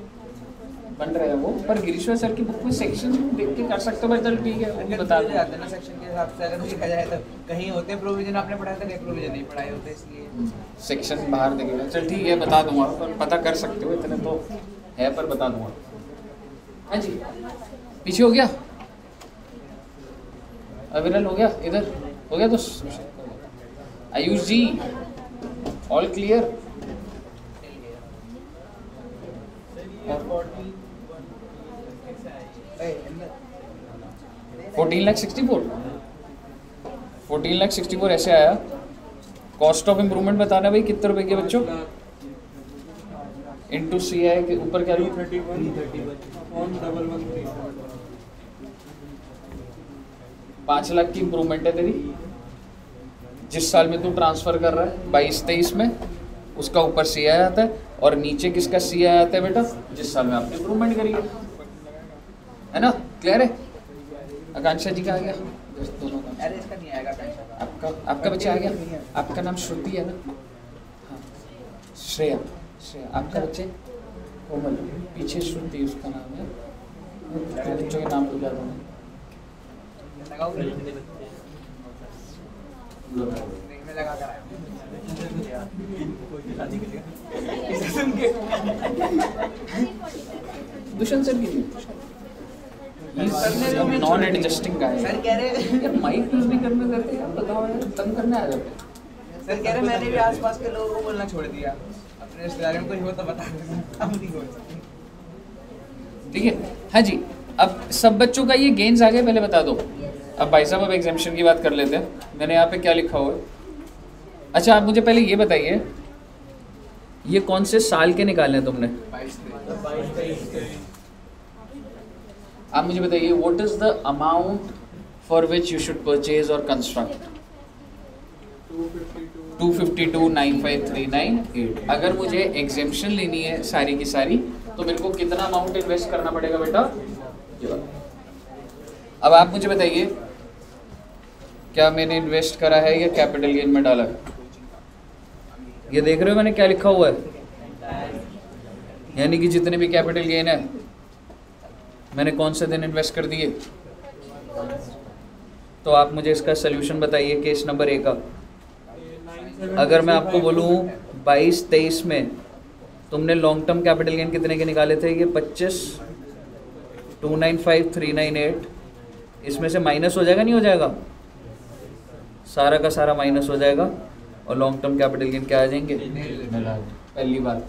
बन रहा है वो, पर गिरीश्वर सर की बुक में सेक्शन देख के कर सकते हो। भाई चल ठीक है, वो बता दो। जाते हैं ना सेक्शन के हिसाब से, अगर देखा जाए तो कहीं होते हैं प्रोविजन आपने पढ़ाया था, कहीं प्रोविजन नहीं पढ़ाए होते, इसलिए सेक्शन बाहर देखेगा। चल ठीक है बता दूंगा, पर पता कर सकते हो, इतने तो है, पर बता दूंगा। हाँ जी, पीछे हो गया, अविरल हो गया, इधर हो गया तो आयुष जी ऑल क्लियर। 14,64,000 ऐसे आया। कॉस्ट ऑफ इम्प्रूवमेंट बताना भाई कितने रुपए के बच्चों? इनटू सी आई के ऊपर क्या लिखा? 5 लाख की इम्प्रूवमेंट है तेरी, जिस साल में तू ट्रांसफर कर रहा है 22-23 में, उसका ऊपर सी आई आता है, और नीचे किसका सी आई आता है बेटा? जिस साल में आपने इम्प्रूवमेंट करी है ना? क्लियर है? आकांक्षा जी का आ गया दोनों का। अरे इसका नहीं आएगा पेंशन का। आपका बच्चा आ गया। आपका नाम श्रुति है ना? हाँ, श्रेया। श्रेया आपका बच्चे? कोमल। पीछे श्रुति उसका नाम है। बच्चों के नाम भूल जाता हूँ। लगाओ मैं लगा कर आया हूँ इसे सुन के दुष्यंत सर की नॉन एडजस्टिंग गाय सर कह रहे यार माइक यूज नहीं करने देते यार, बताओ यार, तंग करने आ जाते हैं। सर कह रहे मैंने भी आसपास के लोगों को बोलना छोड़ दिया, अपने रिश्तेदारों को ही हो तो बता देना, हम नहीं बोल सकते। ठीक है, हाँ जी। अब सब बच्चों का ये गेन्स आ गए, पहले बता दो। अब भाई साहब अब एग्जामिशन की बात कर लेते हैं। मैंने यहाँ पे क्या लिखा हुआ है? अच्छा आप मुझे पहले ये बताइए, ये कौन से साल के निकाले हैं तुमने? 22 आप मुझे बताइए, what is the amount for which you should purchase और कंस्ट्रक्ट? 252,95,398। अगर मुझे एग्जेम्पशन लेनी है सारी की सारी, तो मेरे को कितना अमाउंट इन्वेस्ट करना पड़ेगा बेटा? ये वाला। अब आप मुझे बताइए, क्या मैंने इन्वेस्ट करा है या कैपिटल गेन में डाला है? ये देख रहे हो मैंने क्या लिखा हुआ है? यानी कि जितने भी कैपिटल गेन है मैंने कौन से दिन इन्वेस्ट कर दिए? तो आप मुझे इसका सोल्यूशन बताइए केस नंबर ए का। अगर मैं आपको बोलूँ 22-23 में तुमने लॉन्ग टर्म कैपिटल गेन कितने के निकाले थे? ये 25, 295,398। इसमें से माइनस हो जाएगा नहीं हो जाएगा? सारा का सारा माइनस हो जाएगा और लॉन्ग टर्म कैपिटल गेन क्या आ जाएंगे? पहली बात।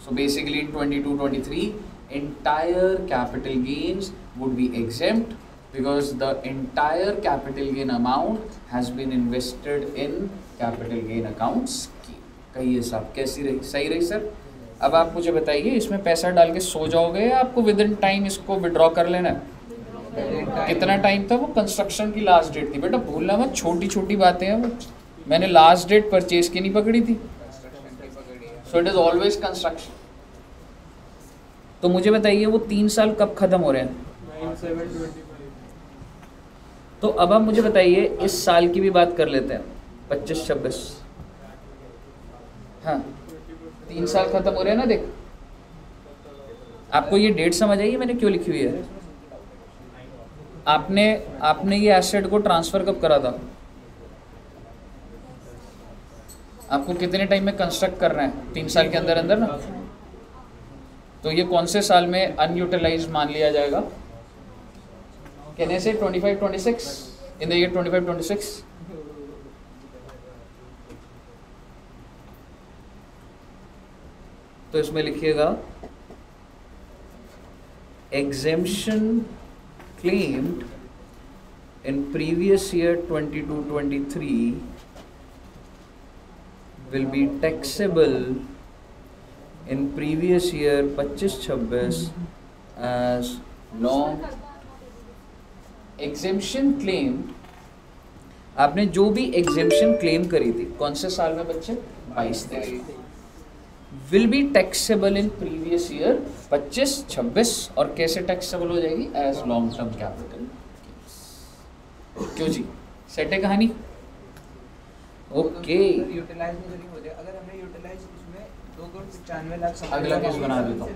So basically in 22-23 entire capital gains would be exempt because the entire capital gain amount has been invested in capital gain accounts scheme। कहिए साहब कैसी रही? सही रही सर? अब आप मुझे बताइए, इसमें पैसा डाल के सो जाओगे या आपको विद इन टाइम इसको विड्रॉ कर लेना है? कितना टाइम था? वो कंस्ट्रक्शन की लास्ट डेट थी बेटा, भूलना मत, छोटी छोटी बातें हैं वो। मैंने लास्ट डेट परचेज की नहीं पकड़ी थी, so it is always construction. तो मुझे बताइए वो 3 साल कब खत्म हो रहे हैं? 9725। तो अब आप मुझे बताइए इस साल की भी बात कर लेते हैं, 25-26। हाँ 3 साल खत्म हो रहे हैं ना। देख आपको ये डेट समझ आई मैंने क्यों लिखी हुई है? आपने ये एसेट को ट्रांसफर कब करा था? आपको कितने टाइम में कंस्ट्रक्ट करना है? 3 साल के अंदर अंदर ना। तो ये कौन से साल में अनयूटिलाइज्ड मान लिया जाएगा? कहने से 25-26 इन द ईयर 25-26। तो इसमें लिखिएगा exemption claimed in previous year 22-23 will be taxable in previous year 25-26 as long exemption claim। आपने जो भी exemption claim करी थी कौन से साल में बच्चे? 22-23। will be taxable in previous year 25-26 और कैसे taxable हो जाएगी? as long term capital। क्यों जी, सेट है कहानी? ओके यूटिलाइज नहीं हो जाए। अगर हमने यूटिलाइज इसमें 2,95,00,000 अगला केस बना देता हूँ,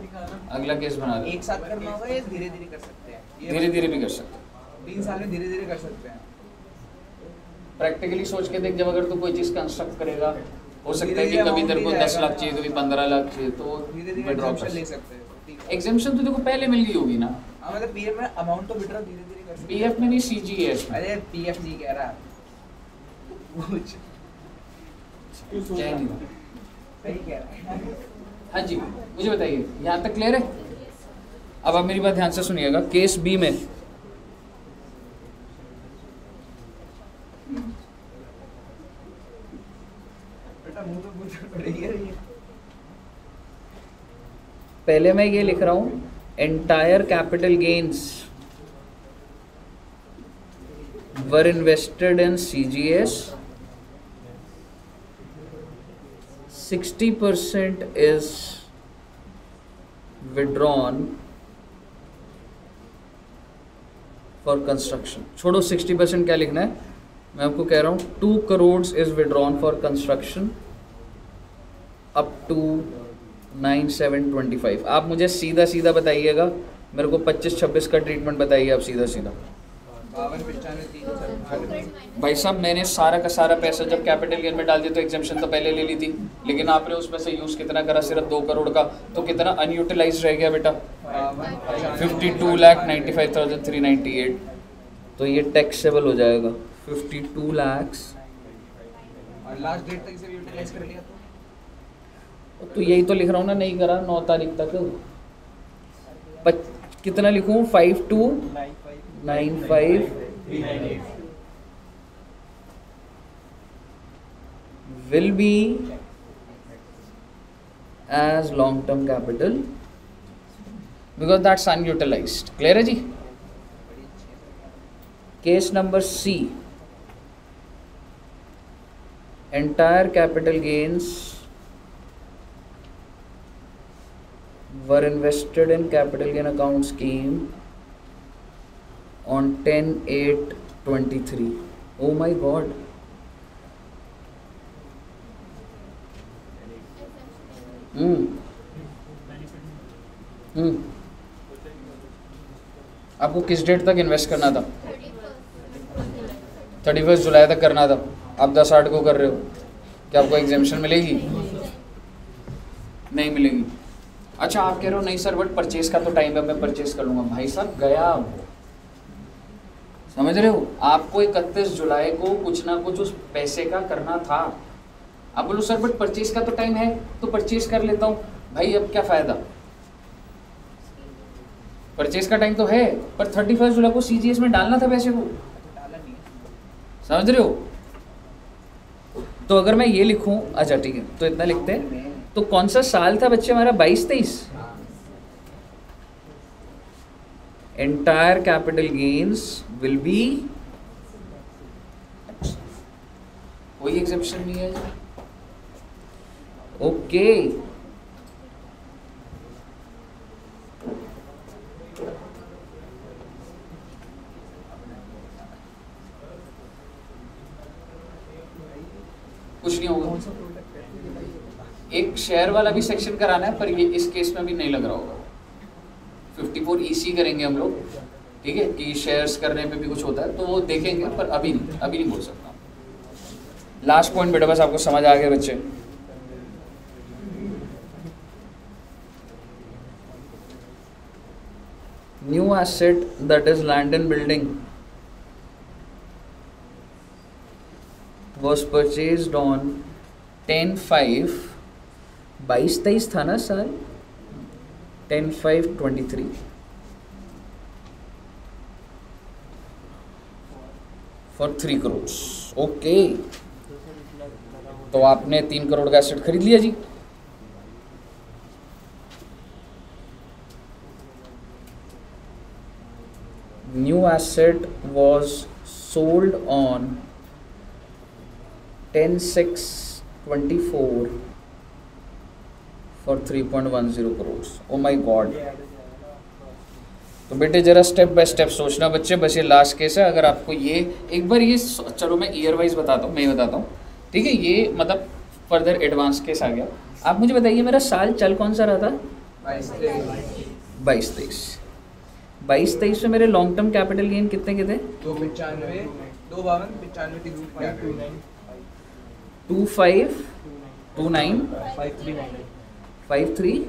अगला केस बना देता एक साथ करना होगा या धीरे धीरे कर सकते हैं? हूँ। धीरे धीरे भी कर सकते हैं, 3 साल में धीरे धीरे कर सकते हैं। प्रैक्टिकली सोच के देख। जब अगर तू कोई चीज़ कंस्ट्रक्ट करेगा, हो सकता है कि धीरे-धीरे कभी तेरे को amount 10 लाख चाहिए, कभी 15 लाख चाहिए, तो धीरे धीरे विड्रॉ exemption ले कर सकते हैं। ठीक है। एग्जाम्पशन तो देखो पहले मिल गई होगी ना। हाँ मतलब पीएफ में अमाउंट तो विड्रॉ धीरे धीरे कर सकते हैं। पीएफ में नहीं, सीजीएस में। अरे पीएफ नहीं कह रहा कुछ क्या नहीं हुआ? सही कह रहा है। हाँ जी मुझे बताइए, यहाँ तक क्लियर है? अब आप मेरी बात ध्यान से सुनिएगा। केस बी में बेटा मुंह पे पूछ पड़ेगी यार ये। पहले मैं ये लिख रहा हूँ, entire capital gains were invested in CGS, 60% is withdrawn for construction। छोड़ो 60% क्या लिखना है, मैं आपको कह रहा हूँ 2 crores is withdrawn for construction up to 9725। आप मुझे सीधा सीधा बताइएगा, मेरे को 25-26 का ट्रीटमेंट बताइए आप सीधा सीधा। 52, 95, 3, भाई साहब मैंने सारा का सारा पैसा जब कैपिटल गेन में डाल दिया तो एग्जाम्पशन तो पहले ले ली थी, लेकिन आपने उसमें से यूज़ कितना करा, सिर्फ 2 करोड़ का, तो कितना अनयूटिलाइज रह गया बेटा, 52,95,398। तो ये टैक्सेबल हो जाएगा 52 लाख। और लास्ट डेट तक इसे यूटिलाइज कर लिया तो यही तो लिख रहा हूँ ना, नहीं करा 9 तारीख तक। कितना लिखूँ, 5295 will be as long term capital because that's unutilized. Clear है जी? Case number C, entire capital gains were invested in capital gain account scheme on 10/8/23. Oh my God. आपको किस डेट तक इन्वेस्ट करना था? 31 जुलाई तक करना था। आप 10/8 को कर रहे हो, क्या आपको एग्जेम्पशन मिलेगी? नहीं मिलेगी। अच्छा आप कह रहे हो नहीं सर बट परचेज का तो टाइम है, मैं परचेज कर लूँगा। भाई साहब गया वो, समझ रहे हो? आपको 31 जुलाई को कुछ ना कुछ उस पैसे का करना था। आप बोलो सर बट परचेज का तो टाइम है तो परचेज कर लेता हूँ। भाई अब क्या फ़ायदा, परचेज का टाइम तो है पर 31 जुलाई को CGS में डालना था पैसे को, समझ रहे हो? तो अगर मैं ये लिखूं, अच्छा ठीक है तो इतना लिखते हैं। तो कौन सा साल था बच्चे हमारा? 22-23। Entire capital gains will be, कोई एग्जेप्शन नहीं है। ओके कुछ नहीं होगा। एक शेयर वाला भी सेक्शन कराना है पर ये इस केस में भी नहीं लग रहा होगा। 54 EC करेंगे हम लोग, ठीक है, कि शेयर्स करने पे भी कुछ होता है तो वो देखेंगे, पर अभी नहीं बोल सकता। लास्ट पॉइंट बेटा बस आपको समझ आ गया बच्चे। New asset that is land and building was purchased on 10/5, 22-23 था ना साल, 10/5/23 for 3 crores। ओके तो आपने 3 करोड़ का एसेट खरीद लिया जी। New asset was sold on 10/6/24 for 3.10 crores। Oh my god. तो बेटे जरा स्टेप बाय स्टेप सोचना बच्चे, बस ये लास्ट केस है। अगर आपको ये एक बार ये, चलो मैं ईयर वाइज बताता हूँ, मैं ही बताता हूँ, ठीक है? ये मतलब फर्दर एडवांस केस आ गया। आप मुझे बताइए मेरा साल चल कौन सा रहा था? 22-23। 22-23 में मेरे लॉन्ग टर्म कैपिटल गेन कितने के थे? 295, 2529 53।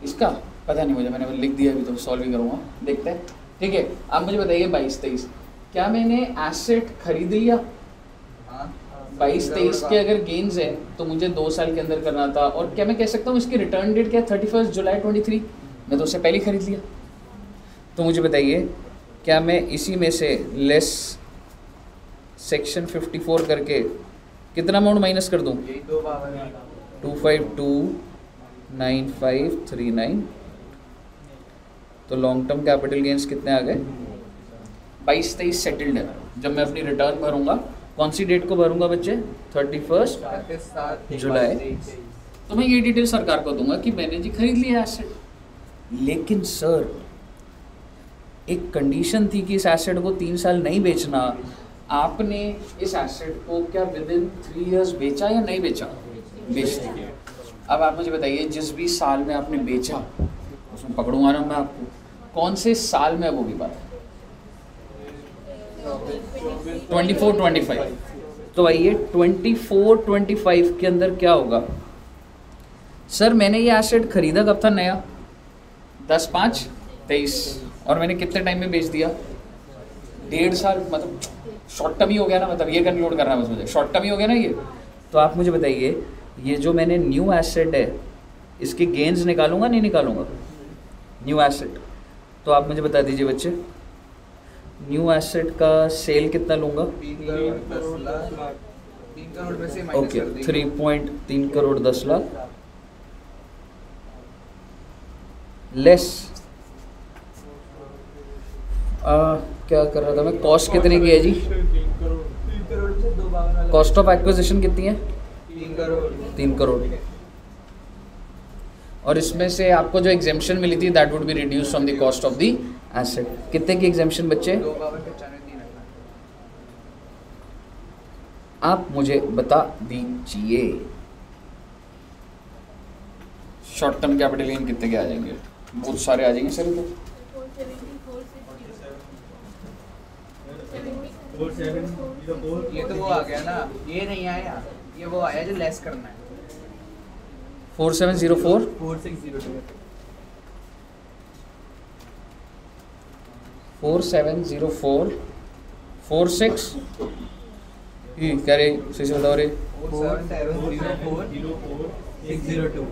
इसका पता नहीं मुझे, मैंने लिख दिया, अभी तो सॉल्व ही करूँगा, देखते हैं। ठीक है आप मुझे बताइए 22-23 क्या मैंने एसेट खरीद लिया? 22-23 के अगर गेन्स है तो मुझे 2 साल के अंदर करना था। और क्या मैं कह सकता हूँ इसकी रिटर्न डेट क्या है? 31 जुलाई 23। मैं तो उससे पहले खरीद लिया। तो मुझे बताइए क्या मैं इसी में से लेस सेक्शन 54 करके कितना अमाउंट माइनस कर दूँ? 2529539। तो लॉन्ग टर्म कैपिटल गेन्स कितने आ गए? 22-23 सेटल्ड है। जब मैं अपनी रिटर्न भरूंगा, कौन सी डेट को भरूंगा बच्चे? 31 जुलाई। तो मैं ये डिटेल सरकार को दूंगा कि मैंने जी खरीद लिया एसेट। लेकिन सर एक कंडीशन थी कि इस एसेट को 3 साल नहीं बेचना। आपने इस एसेट को क्या विद इन 3 इयर्स बेचा या नहीं बेचा? बेच दिया। अब आप मुझे बताइए जिस भी साल में आपने बेचा उसमें पकड़ूंगा ना मैं आपको। कौन से साल में है वो भी पता है? 24-25। तो आइए 24-25 के अंदर क्या होगा? सर मैंने ये एसेट खरीदा कब था नया? 10/5/23 और मैंने कितने टाइम में बेच दिया? 1.5 साल। मतलब शॉर्ट टर्म ही हो गया ना, मतलब ये कंक्लूड करना है बस मुझे, शॉर्ट टर्म ही हो गया ना ये। तो आप मुझे बताइए ये जो मैंने न्यू एसेट है इसके गेन्स निकालूंगा नहीं निकालूंगा? न्यू एसेट तो आप मुझे बता दीजिए बच्चे, न्यू एसेट का सेल कितना लूँगा? 3 करोड़ 10 लाख। 3 करोड़ में से माइनस ओके, कर देंगे। 3.3 करोड़ 10 लाख लेस क्या कर रहा था मैं, कॉस्ट कितने की है जी? 3 करोड़ 3 करोड़ में से 252 वाला कॉस्ट ऑफ एक्विजिशन कितनी है? 3 करोड़ 3 करोड़। और इसमें से आपको जो एग्जेम्पशन मिली थी that would be reduce from the cost of the asset. कितने की एग्जेम्पशन बच्चे? 252 रखना। आप मुझे बता दीजिए शॉर्ट टर्म कैपिटल गेन कितने के आ जाएंगे? बहुत सारे आ जाएंगे सर। तो 474 ये तो वो आ गया ना, ये नहीं आया, ये वो आया जो लेस करना है। 4704 4602 4704 46 क्या रे सही से बताओ रे? 4704 602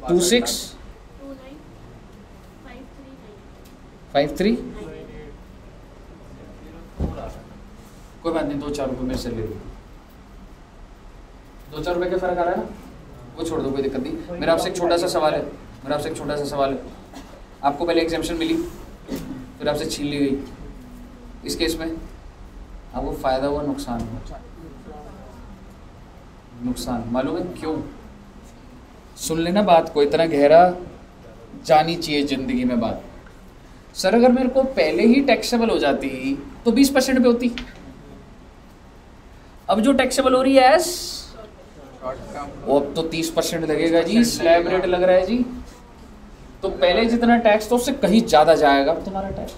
26 53 कोई बात नहीं, 2-4 रुपये मेरे से ले लो। 2-4 रुपये का फर्क आ रहा है ना, वो छोड़ दो, कोई दिक्कत नहीं। मेरा आपसे एक छोटा सा सवाल है, आपको पहले एग्जाम्पशन मिली फिर आपसे छीन ली गई, इस केस में आपको फ़ायदा हुआ नुकसान हुआ? नुकसान। मालूम है क्यों? सुन लेना बात को, इतना गहरा जानी चाहिए ज़िंदगी में बात। सर अगर मेरे को पहले ही टैक्सेबल हो जाती तो 20% पे होती, अब जो टैक्सेबल हो रही है एस वो अब तो 30% लगेगा जी, स्लैब रेट लग रहा है जी। तो पहले जितना टैक्स तो उससे कहीं ज़्यादा जाएगा तुम्हारा टैक्स।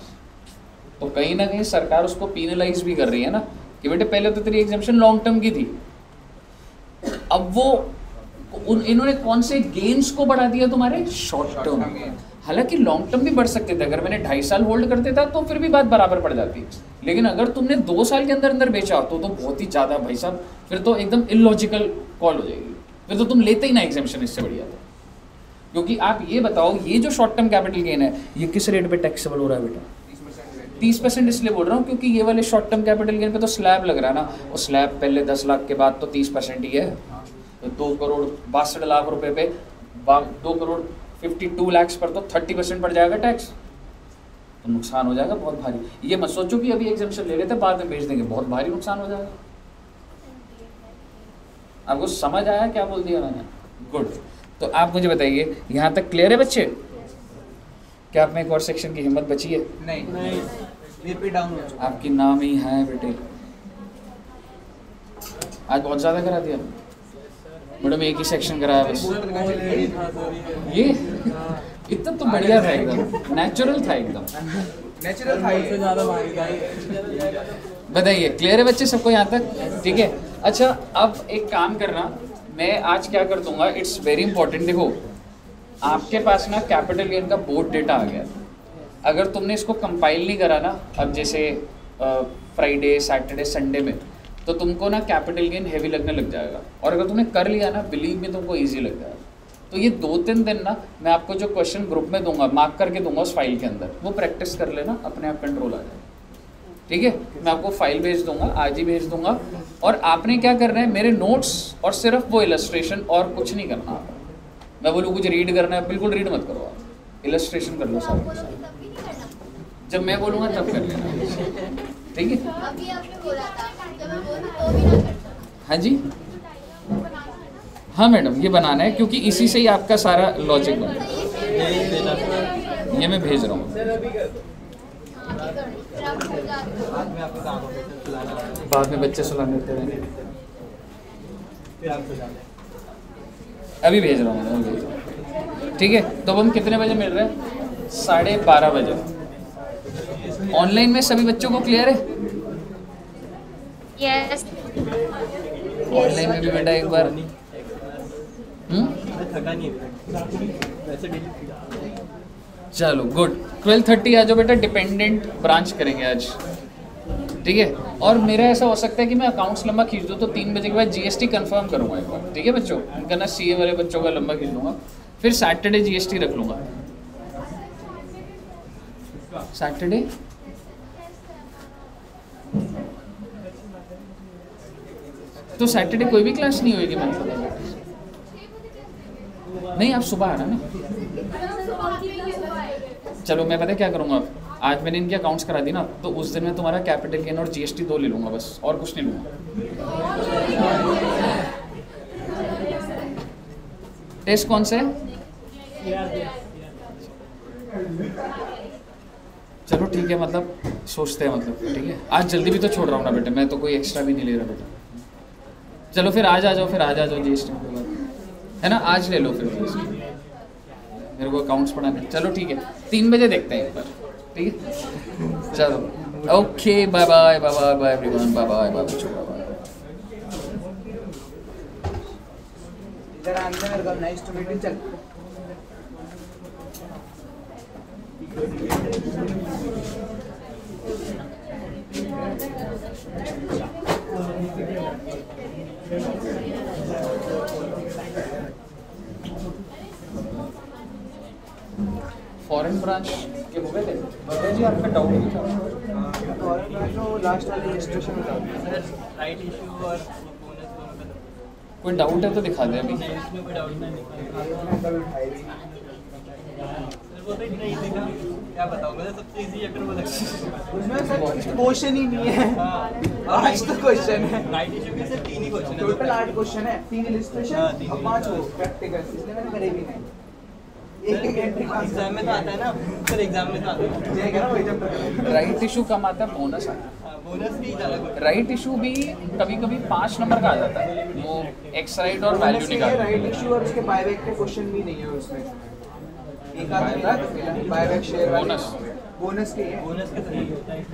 तो कहीं ना कहीं सरकार उसको पीनलाइज भी कर रही है ना कि बेटे पहले तो तेरी एग्जाम्पशन लॉन्ग टर्म की थी, अब वो इन्होंने कौन से गेन्स को बढ़ा दिया तुम्हारे? Short term. हालांकि लॉन्ग टर्म भी बढ़ सकते थे, अगर मैंने 2.5 साल होल्ड करते था तो फिर भी बात बराबर पड़ जाती, लेकिन अगर तुमने 2 साल के अंदर अंदर बेचा तो बहुत ही ज़्यादा भाई साहब, फिर तो एकदम इलॉजिकल कॉल हो जाएगी, फिर तो तुम लेते ही ना एग्जाम्पशन, इससे बढ़िया था। क्योंकि आप ये बताओ ये जो शॉर्ट टर्म कैपिटल गेन है ये किस रेट पे टैक्सेबल हो रहा है बेटा? 30% इसलिए बोल रहा हूँ क्योंकि ये वाले शॉर्ट टर्म कैपिटल गेन पे तो स्लैब लग रहा है ना, और स्लैब पहले 10 लाख के बाद तो 30% ही है। तो 2 करोड़ 62 लाख रुपए पे 2 करोड़ 52 लाख पर तो 30% पड़ जाएगा टैक्स, तो नुकसान हो जाएगा बहुत भारी। ये मत सोचो कि अभी एग्जाम्पशन ले लेते बाद में बेच देंगे, बहुत भारी नुकसान हो जाएगा। आपको समझ आया क्या बोल दिया मैंने? गुड। तो आप मुझे बताइए यहाँ तक क्लियर है बच्चे? क्या आप में एक और सेक्शन की हिम्मत बची है? नहीं, रिपीट डाउन हो चुका। आपकी नाम ही है बेटे, आज बहुत ज़्यादा करा दिया मैडम, एक ही सेक्शन कराया बस। ये इतना तो बढ़िया था, एकदम नेचुरल था, एकदम नेचुरल था ये। ज़्यादा भारी था। बताइए क्लियर है बच्चे सबको यहाँ तक? ठीक है। अच्छा अब एक काम करना, मैं आज क्या कर दूंगा, इट्स वेरी इंपॉर्टेंट। देखो आपके पास ना कैपिटल गेन का बोर्ड डेटा आ गया, अगर तुमने इसको कंपाइल नहीं करा ना, अब जैसे फ्राइडे सैटरडे संडे में, तो तुमको ना कैपिटल गेन हैवी लगने लग जाएगा, और अगर तुमने कर लिया ना बिलीव में तुमको ईजी लग जाएगा। तो ये 2-3 दिन ना मैं आपको जो क्वेश्चन ग्रुप में दूंगा, मार्क करके दूंगा उस फाइल के अंदर, वो प्रैक्टिस कर लेना, अपने आप कंट्रोल आ जाएगा। ठीक है, मैं आपको फाइल भेज दूंगा, आज ही भेज दूंगा, और आपने क्या करना है, मेरे नोट्स और सिर्फ वो इलस्ट्रेशन, और कुछ नहीं करना। मैं बोलूँ कुछ रीड करना है, बिल्कुल रीड मत करो, आप इलस्ट्रेशन कर लो सारा, जब मैं बोलूँगा तब कर लेना। ठीक है, अभी आपने बोला था जब मैं बोलूं तो भी ना करता। हाँ जी, हाँ मैडम ये बनाना है, क्योंकि इसी से ही आपका सारा लॉजिक बना। ये मैं भेज रहा हूँ, बाद में बच्चे सुलाने होते हैं। अभी भेज रहा हूँ, ठीक है, तो अब हम कितने बजे मिल रहे हैं? 12:30 बजे। ऑनलाइन में सभी बच्चों को क्लियर है? यस। ऑनलाइन में भी बेटा एक बार थका नहीं है वैसे डेली। चलो गुड। 12:30 आ जाओ बेटा, डिपेंडेंट ब्रांच करेंगे आज, ठीक है। और मेरा ऐसा हो सकता है कि मैं अकाउंट्स लंबा खींच दूँ, तो 3 बजे के बाद जीएसटी कंफर्म करूँगा एक बार, ठीक है बच्चों। इनका ना सीए वाले बच्चों का लंबा खींच लूँगा, फिर सैटरडे जीएसटी रख लूँगा। सैटरडे तो सैटरडे कोई भी क्लास नहीं होगी मतलब? नहीं, आप सुबह आना ना। चलो मैं पता क्या करूँगा, आज मैंने इनके अकाउंट्स करा दी ना, तो उस दिन मैं तुम्हारा कैपिटल गेन और जीएसटी 2 ले लूँगा बस, और कुछ नहीं लूँगा। टेस्ट कौन से है? चलो ठीक है, मतलब सोचते हैं, मतलब ठीक है। आज जल्दी भी तो छोड़ रहा हूँ ना बेटे, मैं तो कोई एक्स्ट्रा भी नहीं ले रहा बेटा। चलो फिर आज आ जाओ, फिर आज आ जाओ जीएसटी के बाद, है ना। आज ले लो फिर जीएसटी, मेरे को अकाउंट्स पढ़ाना है। चलो ठीक है, 3 बजे देखते हैं एक बार, ठीक है। चलो okay, bye bye bye bye bye everyone, bye bye bye बच्चों, बाय बाय। इधर आने मेरे को नाइस टू मीट यू। चल फॉरेन ब्रांच के हो गए थे भैया जी, आपका डाउट नहीं था? और जो लास्ट वाले रजिस्ट्रेशन में था राइट इशू और बोनस दोनों का कोई डाउट है तो दिखा दे अभी। इसमें कोई डाउट नहीं वो तो इतना इजी था, क्या बताऊं मैं, सबसे इजी अगर वो लगता है उसमें सर क्वेश्चन ही नहीं है। आज तो क्वेश्चन है, राइट इशू के सिर्फ 3 ही क्वेश्चन है टोटल 8 क्वेश्चन है, 3 इलस्ट्रेशन और 5 वो प्रैक्टिकल, इसलिए मैंने करे भी नहीं। एक एंट्री एग्जाम में तो आता है ना सर, एग्जाम में तो आता है। जय कह रहा हूं एग्जाम राइट इशू कम आता है, बोनस आता है। बोनस भी ज़्यादा राइट इशू भी कभी कभी 5 नंबर का आ जाता है, वो एक्स राइट और वैल्यू निकाल। राइट इशू और उसके बायबैक के क्वेश्चन भी नहीं है उसमें। एक आधा था बायबैक शेयर बोनस बोनस के है। बोनस के सही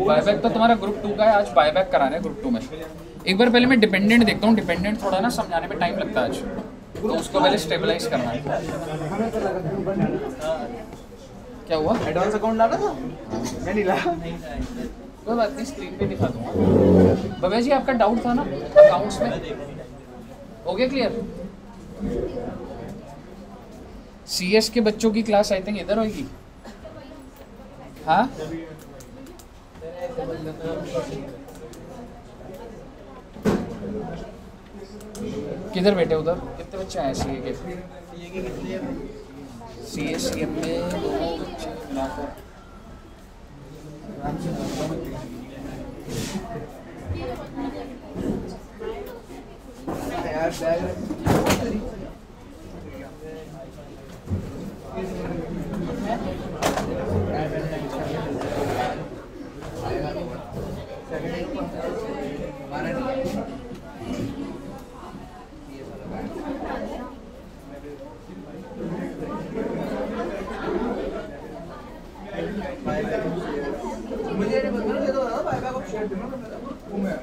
बायबैक तो तुम्हारा ग्रुप 2 का है, आज बायबैक कराना है ग्रुप 2 में। एक बार पहले मैं डिपेंडेंट देखता हूँ, डिपेंडेंट थोड़ा ना समझाने में टाइम लगता है आज, तो उसको पहले स्टेबलाइज करना है। हमें तो लगा था बनना। क्या हुआ? एडवांस अकाउंट लाना था, मैं नहीं लाया। कोई बात नहीं, स्क्रीन पे दिखा दूंगा। भव्या जी आपका डाउट था ना अकाउंट्स में, हो गया क्लियर? सीएस के बच्चों की क्लास आई थिंक इधर होगी, हाँ? किधर बैठे उधर? कितने बच्चे आए सीए के? सीएस में 2 बच्चे मिलाकर यार बैग मुझे नहीं पता, ये तो बता बायबैक ऑफ शेयर देना वो मैं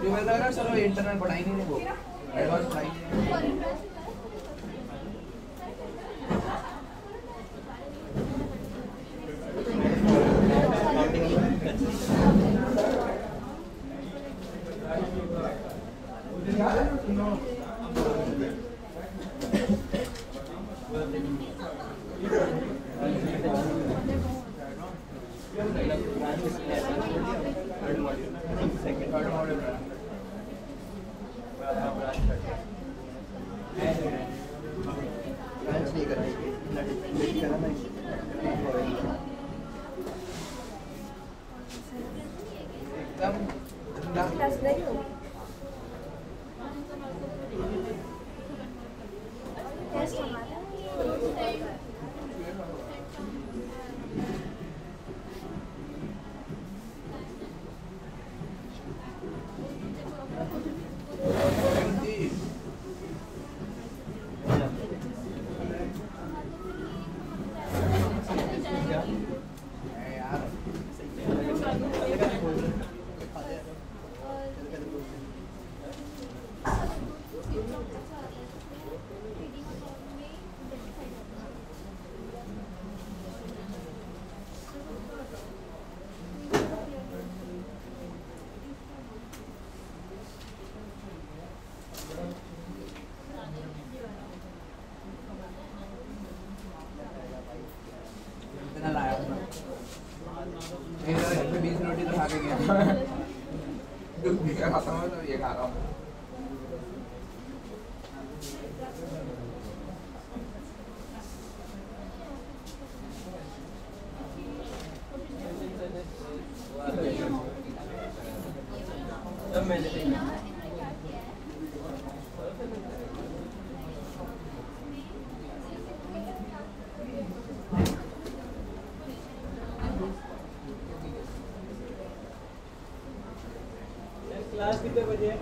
जो मैं लग रहा सर वो इंटरनल पढ़ाई नहीं वो एडवांस पढ़ाई नहीं। दूध भी खाता हूँ तो ये खा रहा हूँ। क्लास कितने बजे है?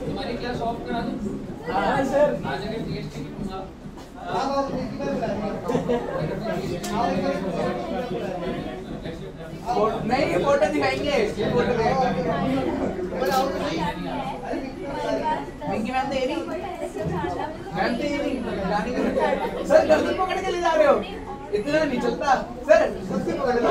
तुम्हारी क्लास ऑफ करा दूं? हाँ सर। आज अगर जीएसटी की दूंगा नहीं फोटो दिखाएंगे, फोटो पिंकी मैम दे रही, मैम दे रही, सर जल्दी पकड़ के ले जा रहे हो, इतना नहीं चलता सर, सबसे पकड़ लो।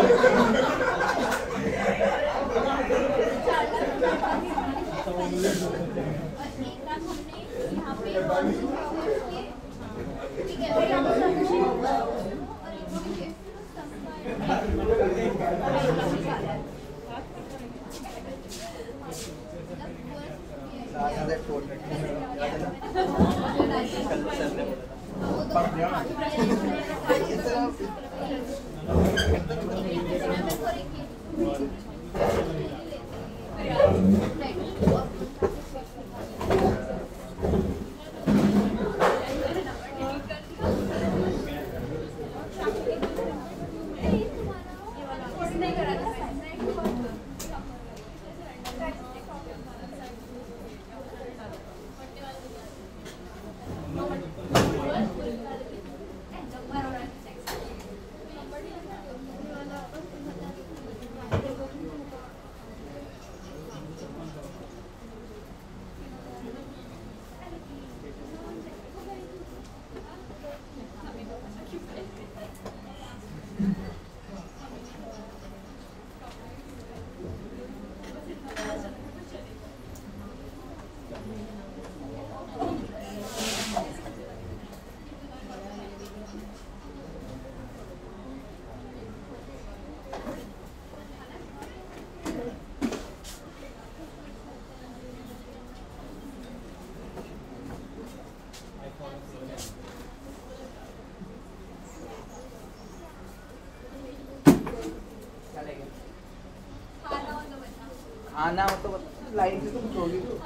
खाना हो तो लाइन से तुम छोड़ी तो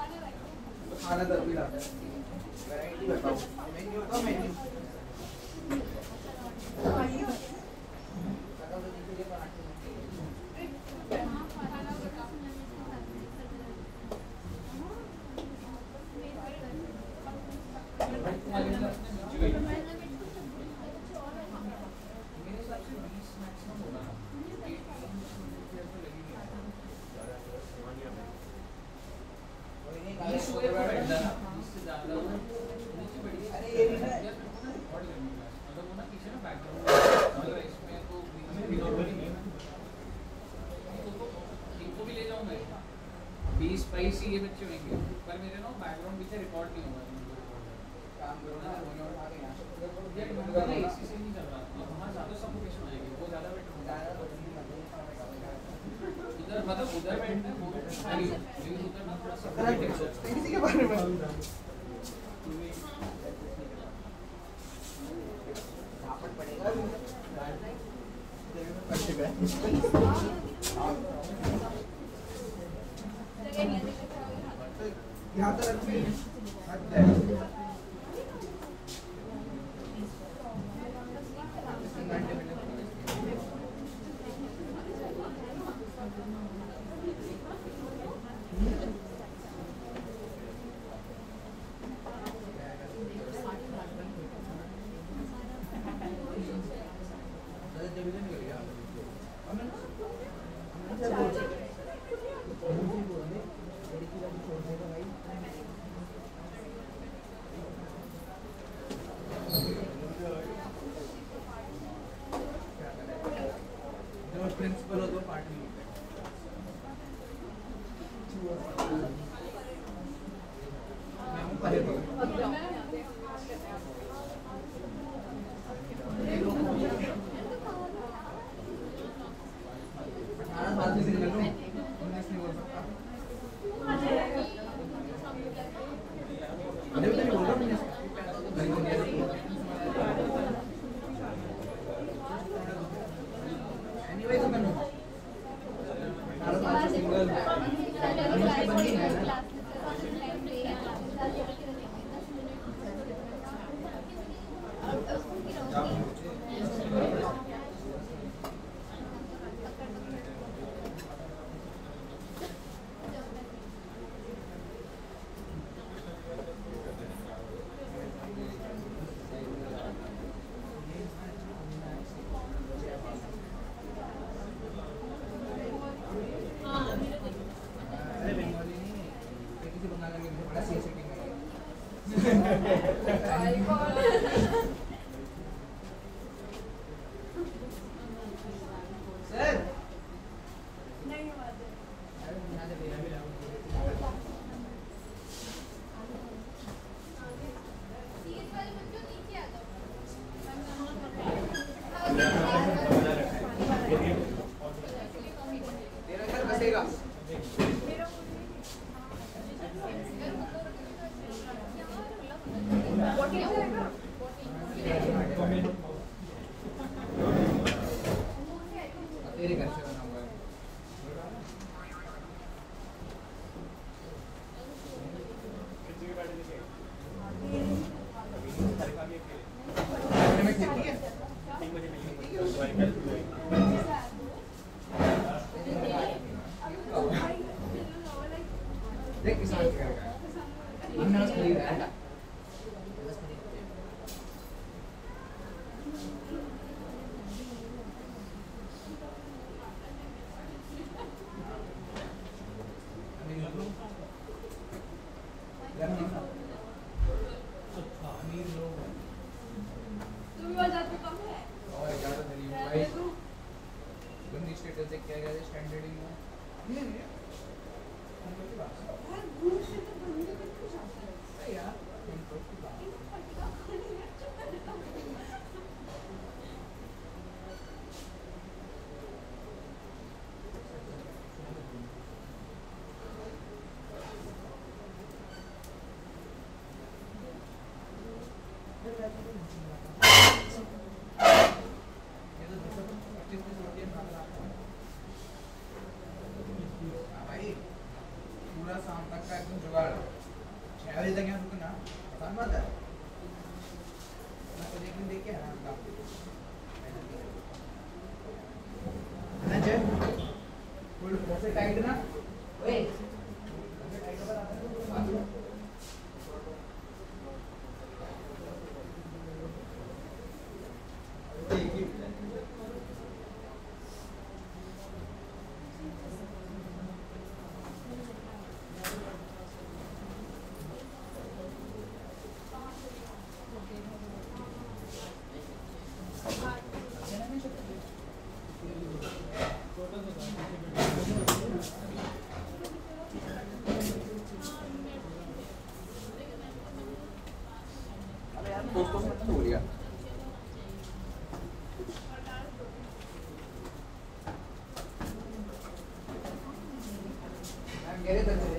खाना तब भी लाता है, वैरायटी बताओ, मेन्यू बताओ, मेन्यू ये बच्चे होंगे पर मेरे ना बैकग्राउंड पीछे रिकॉर्ड नहीं होगा, काम करो ना, वो उठा के यहाँ इसी से नहीं चल रहा, अब वहाँ ज़्यादा सफोकेशन हो जाएगी, वो ज़्यादा बेटर होगा, उधर मतलब उधर बैठना वो नहीं, उधर ना थोड़ा सफोकेटिंग इसी के बारे में झापट पड़ेगा यहाँ तो रखिए प्रिंसिपल हो तो पार्टी तेरे घर से बना हुआ है। अपने में खेती है। देख किसान के घर का है। हमने बस खरीदा है ना। अमीर लोग हैं। और ज़्यादा नहीं भाई। बंदी स्टेटस से क्या कहते हैं स्टैंडर्ड ही है। यार भाई पूरा शाम तक का एकदम जुगाड़ 6 बजे तक यहाँ रुकना आसान बात है। मैं तो एक दिन देख के आया काम ना जय फुल ऐसे टाइट ना ओए ऐसे टाइट होकर आता है अबे यार दोस्तों से मत बोलिए मेरे तरफ से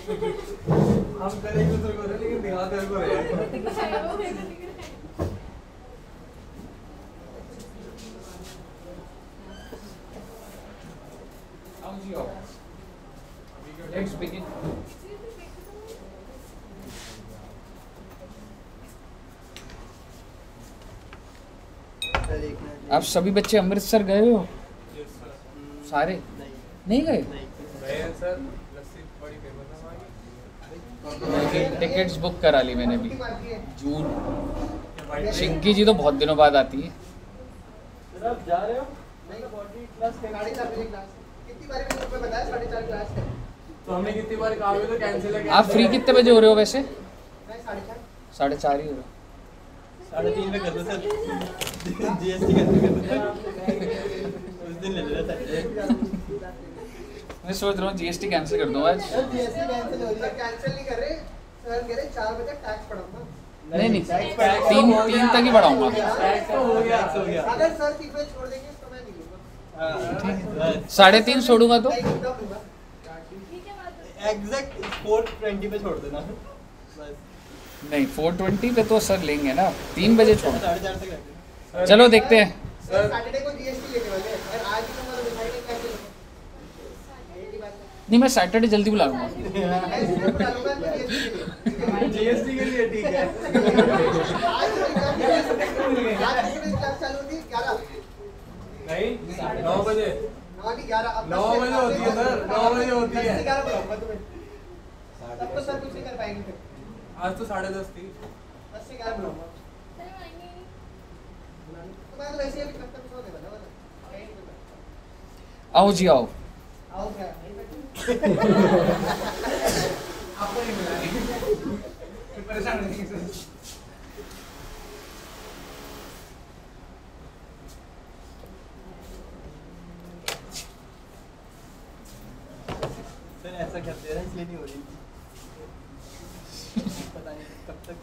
हम कल एक दूसरे को रहे लेकिन दिखा तेरे को रहे Let's begin. आप सभी बच्चे अमृतसर गए हो? सारे नहीं गए? सर लस्सी बड़ी फेमस है हमारी। टिकट्स बुक करा ली मैंने भी जून। चिंकी जी तो बहुत दिनों बाद आती है। सर आप जा रहे हो? बॉडी क्लास साढ़े 4 बजे क्लास है। कितनी बार मैंने तुम्हें बताया 4:30 क्लास है। तो हमने कितनी बार कहा भी तो कैंसिल है। आप फ्री कितने बजे हो रहे हो वैसे? मैं 4:30 4:30 ही हो रहे हो। 3:30 में कर दो सर। जीएसटी कैंसिल कर दो उस दिन ले लेना सैटरडे। मैं सोच रहा हूँ जीएसटी कैंसिल कर दूँ आज। सर जीएसटी कैंसिल हो रही है। कैंसिल नहीं कर रहे सर, कह रहे 4 बजे टैक्स पढ़ाऊंगा। नहीं 3 तक ही बढ़ाऊंगा। टैक्स तो हो गया। अगर सर 3 बजे छोड़ देंगे तो मैं नहीं लूंगा। 3:30 छोड़ूंगा तो मैं एकदम लूंगा। एग्जैक्ट 4:20 पे छोड़ देना बस। नहीं 4:20 पे तो सर लेंगे ना। 3 बजे छोड़ 4:30 तक रखें। चलो देखते हैं। सर सैटरडे को जीएसटी लेने वाले हैं। अगर आज ही तो मतलब डिसाइड कैसे लूंगा। यही बात है। नहीं मैं सैटरडे जल्दी बुला लूंगा। मैं इसमें बुला लूंगा तो जीएसटी के लिए ठीक है। आज क्लास चालू होती है 11 नहीं 9 बजे 9 नहीं 11 अब 9 बजे होती है सर। 9 बजे होती है। 11 बुलाऊंगा तुम्हें। तब तो सर कुछ नहीं कर पाएंगे फिर। आज तो 10:30 थी। 10 से 11 बुलाऊंगा। तो मैं तो वैसे ही अभी कब तक सो देगा ना वाला। आओ जी आओ। आओ क्या आपको नहीं मिला परेशान नहीं सर। सर ऐसा करते हैं इसलिए नहीं हो रही। पता नहीं कब तक